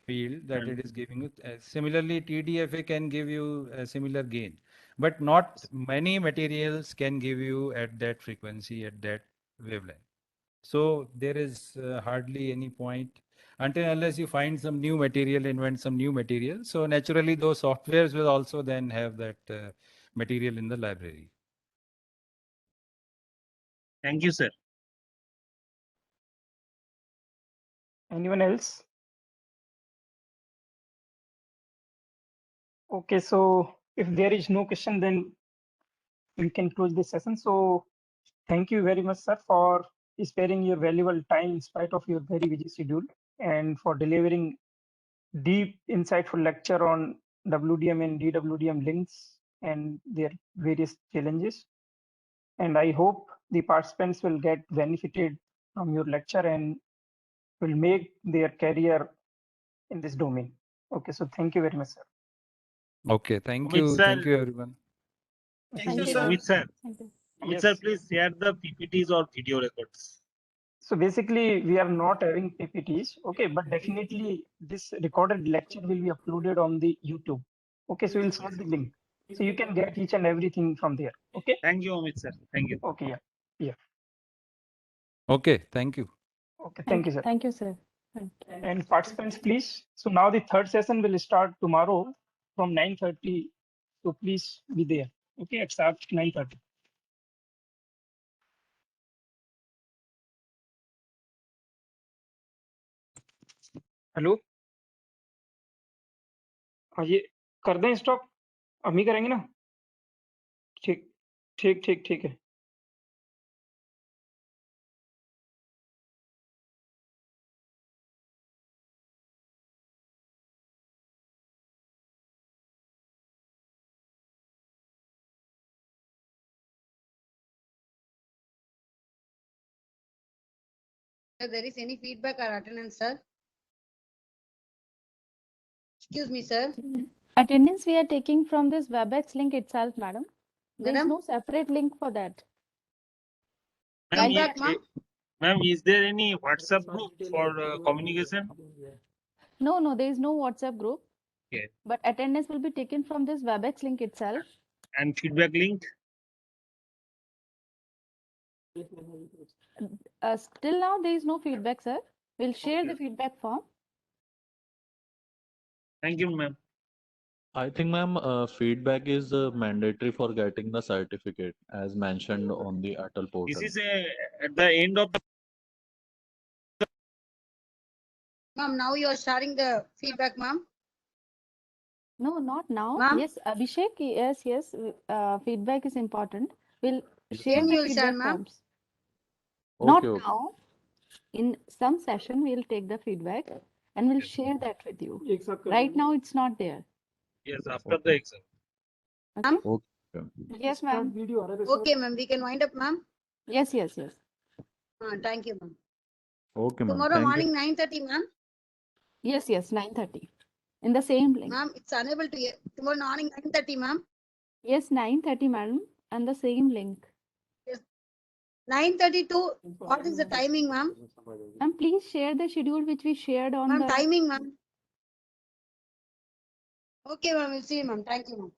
field that it is giving you. Similarly, TDFA can give you a similar gain, but not many materials can give you at that frequency, at that wavelength. So there is hardly any point until unless you find some new material, invent some new material. So naturally, those softwares will also then have that material in the library. Thank you, sir. Anyone else? Okay, so if there is no question, then we can close this session. So thank you very much, sir, for sparing your valuable time in spite of your very busy schedule and for delivering deep, insightful lecture on WDM and DWDM links and their various challenges. And I hope the participants will get benefited from your lecture and will make their career in this domain. Okay, so thank you very much, sir. Okay, thank Amit you. sir. Thank you, everyone. Thank you, sir. Amit sir. Thank you. Amit Yes. sir, please share the PPTs or video records. So basically, we are not having PPTs, okay, but definitely this recorded lecture will be uploaded on the YouTube. Okay, so we'll share the link. So you can get each and everything from there. Okay. Thank you, Amit sir. Thank you. Okay, yeah. Okay, thank you. Okay, thank you, sir. Thank you, sir. Thank you. And participants, please. So now the third session will start tomorrow from 9:30. So please be there. Okay, it starts 9:30. Hello हाँ ये कर दें stop हम ही करेंगे ना ठीक ठीक ठीक ठीक है there is any feedback or attendance, sir? Excuse me, sir. Attendance we are taking from this WebEx link itself, madam. There is Madam? no separate link for that. Ma'am, Feedback, ma'am? ma'am, is there any WhatsApp group for communication? No, there is no WhatsApp group. Okay. But attendance will be taken from this WebEx link itself. And feedback link? Still now there is no feedback, sir. We'll share the Okay. feedback form. Thank you, ma'am. I think, ma'am, feedback is mandatory for getting the certificate, as mentioned on the Atal portal. This is at the end of the Ma'am, now you are sharing the feedback, ma'am. No, not now. Ma'am? Yes, Abhishek, yes. Feedback is important. We'll share When the you will share, feedback ma'am? forms. Not Okay. now. In some session, we'll take the feedback and we'll share that with you. Right now, it's not there. yes, after the exam. Okay? Okay. Yes, ma'am. Okay, ma'am. We can wind up, ma'am. Yes. Thank you, ma'am. Okay, ma'am. Tomorrow Thank you. morning, 9:30, ma'am. Yes, 9:30. In the same link. Ma'am, it's unable to hear. Tomorrow morning, 9:30, ma'am. Yes, 9:30, madam. And the same link. 9:32. What is the timing, ma'am? And please share the schedule which we shared on Ma'am, the. timing, ma'am. Okay, ma'am. We'll see you, ma'am. Thank you, ma'am.